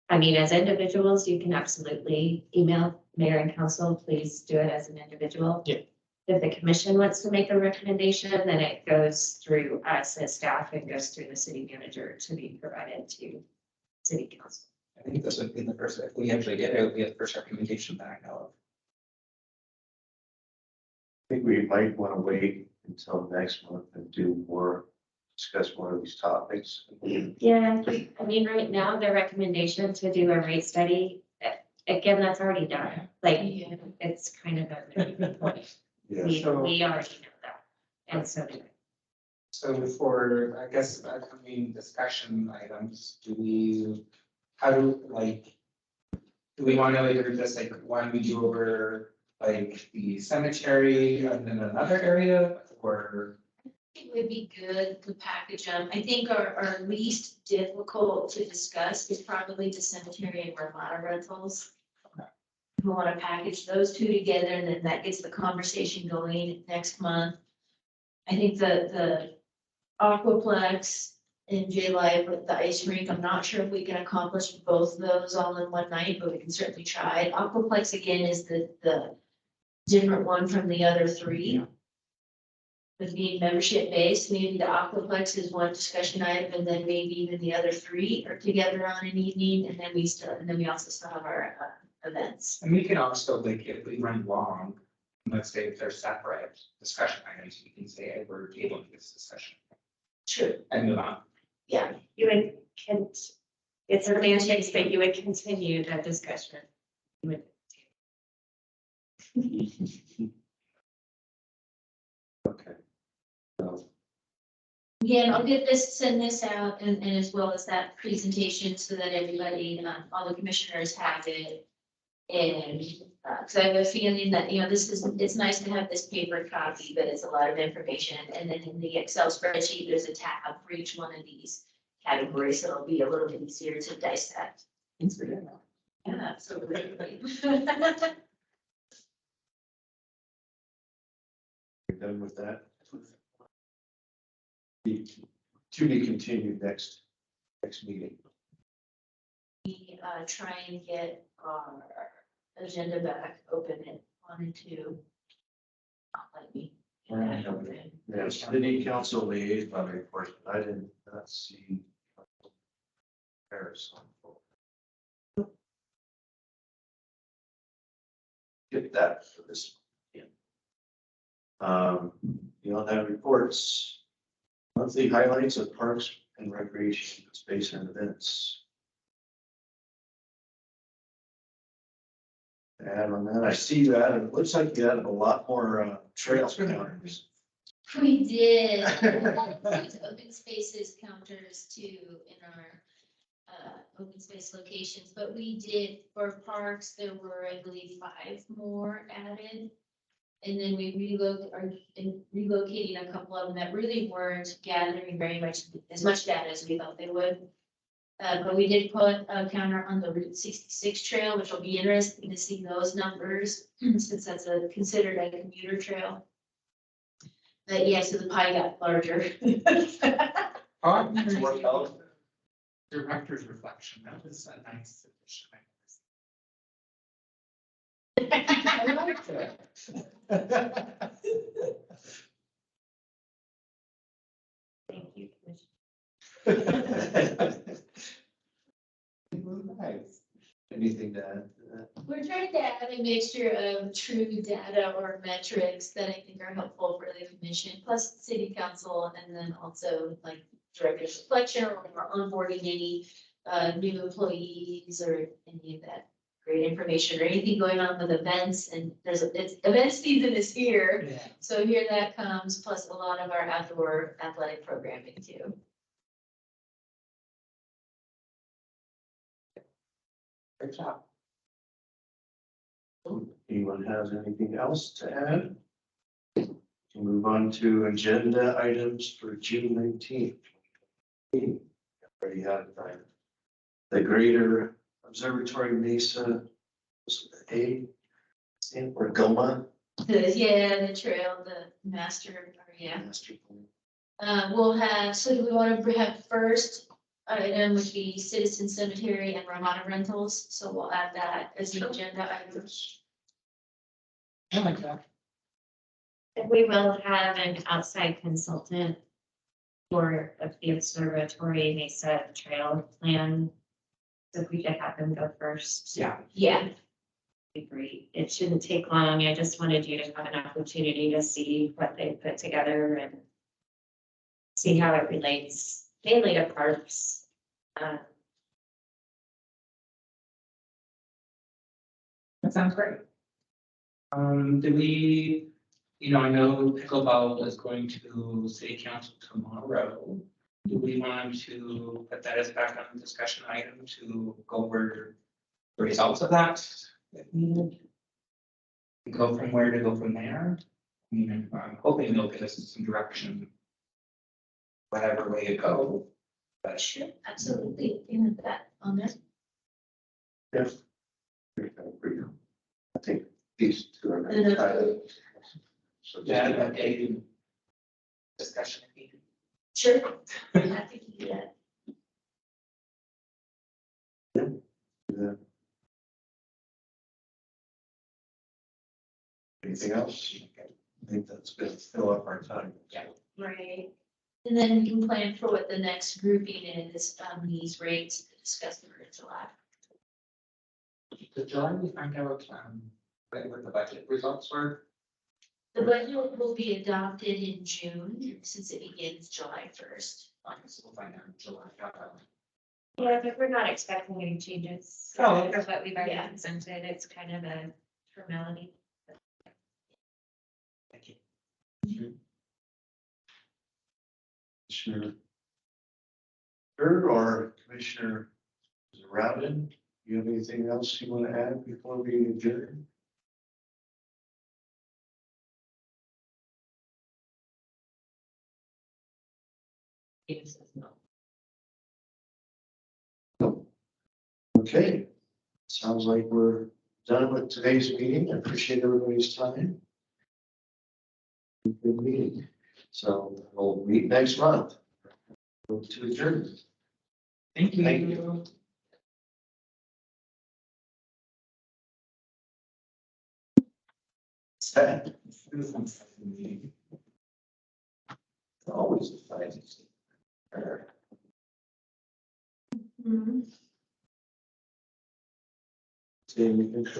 Speaker 8: I mean, as individuals, you can absolutely email mayor and council, please do it as an individual.
Speaker 2: Yeah.
Speaker 8: If the commission wants to make a recommendation, then it goes through us as staff and goes through the city manager to be provided to city council.
Speaker 5: I think this would be the first, if we actually did it, it would be the first recommendation that I know of.
Speaker 1: I think we might want to wait until next month and discuss more of these topics.
Speaker 8: Yeah, I mean, right now, the recommendation to do a rate study, again, that's already done. Like, it's kind of a point.
Speaker 1: Yeah.
Speaker 8: We already know that. And so,
Speaker 5: So for, I guess, upcoming discussion items, do we want to either just like one we do over like the cemetery and then another area, or
Speaker 4: It would be good to package them. I think our least difficult to discuss is probably the cemetery and Ramada rentals. We want to package those two together, and then that gets the conversation going next month. I think the Aquaplex and J Live with the ice rink, I'm not sure if we can accomplish both of those all in one night, but we can certainly try. Aquaplex again is the different one from the other three. With being membership based, maybe the Aquaplex is one discussion item, and then maybe even the other three are together on an evening, and then we also still have our events.
Speaker 5: And we can also, like, if we run long, let's say if they're separate discussion items, we can say, hey, we're tabling this discussion
Speaker 4: Sure,
Speaker 5: and move on.
Speaker 4: yeah.
Speaker 8: You would, it's semantics, but you would continue that discussion. You would.
Speaker 1: Okay. So,
Speaker 4: Again, I'll send this out and as well as that presentation so that everybody, all the commissioners have it. And, cause I have a feeling that, it's nice to have this paper copy, but it's a lot of information. And then in the Excel spreadsheet, there's a tab for each one of these categories, so it'll be a little bit easier to dissect.
Speaker 5: Thanks for doing that.
Speaker 4: Yeah, absolutely.
Speaker 1: we're done with that. To be continued next meeting.
Speaker 4: We try and get our agenda back open at 1 and 2. Let me get that open.
Speaker 1: Yes, city council liaison report, but I did not see. Comparison. Get that for this. Beyond that, reports. Monthly highlights of parks and recreation space and events. And on that, I see that, and it looks like you added a lot more trail counters.
Speaker 4: We did. Open spaces counters too in our open space locations, but we did for parks, there were, I believe, 5 more added. And then we are relocating a couple of them that really weren't gathering as much data as we thought they would. But we did put a counter on the Route 66 trail, which will be interesting to see those numbers since that's considered a commuter trail. But yeah, so the pie got larger.
Speaker 5: Director's reflection, that was a nice addition.
Speaker 1: I like that.
Speaker 8: Thank you, Commissioner.
Speaker 1: Nice. Anything to add to that?
Speaker 4: We're trying to add a mixture of true data or metrics that I think are helpful for the commission, plus city council, and then also like director's reflection or onboarding any new employees or any of that great information or anything going on with events. And it's event season is here.
Speaker 5: Yeah.
Speaker 4: So here that comes, plus a lot of our outdoor athletic programming too.
Speaker 5: Great job.
Speaker 1: Anyone has anything else to add? We'll move on to agenda items for June 19th. Already had the Greater Observatory Mesa, stand for GOMA.
Speaker 4: The trail, the master,
Speaker 1: Master plan.
Speaker 4: we'll have, so do we want to have first item would be Citizen Cemetery and Ramada Rentals, so we'll add that as an agenda item.
Speaker 5: I like that.
Speaker 8: And we will have an outside consultant for the observatory Mesa Trail plan. So if we could have them go first.
Speaker 5: Yeah.
Speaker 4: Yeah,
Speaker 8: Be great. It shouldn't take long. I just wanted you to have an opportunity to see what they put together and see how it relates mainly to parks.
Speaker 5: That sounds great. Do we, I know pickleball is going to city council tomorrow. Do we want to put that as a background discussion item to go over the results of that? If needed? Go from where to go from there? I mean, I'm hoping they'll give us some direction whatever way to go. But
Speaker 4: Sure, absolutely, you have that on there.
Speaker 1: Yes. I think these two are.
Speaker 4: And then-
Speaker 1: So just-
Speaker 5: yeah, okay. Discussion.
Speaker 4: Sure, I'm happy to do that.
Speaker 1: Yeah. Anything else? I think that's gonna fill up our time.
Speaker 5: Yeah.
Speaker 4: Right. And then we can plan for what the next grouping is on these rates to discuss the rates a lot.
Speaker 5: Did July we find out, what the budget results were?
Speaker 4: The budget will be adopted in June, since it begins July 1st.
Speaker 5: So we'll find out in July.
Speaker 8: Yeah, but we're not expecting any changes.
Speaker 5: Oh, okay.
Speaker 8: For what we've already
Speaker 4: Yeah.
Speaker 8: presented, it's kind of a formality.
Speaker 5: Thank you.
Speaker 1: Commissioner Bird or Commissioner Rowden, you have anything else you want to add before we adjourn?
Speaker 6: Yes, no.
Speaker 1: Okay, sounds like we're done with today's meeting. I appreciate everybody's time. Good meeting. So we'll meet next month. To adjourn.
Speaker 5: Thank you.
Speaker 1: Thank you. Sad. Always a fight.
Speaker 4: Mm-hmm.
Speaker 1: Today we can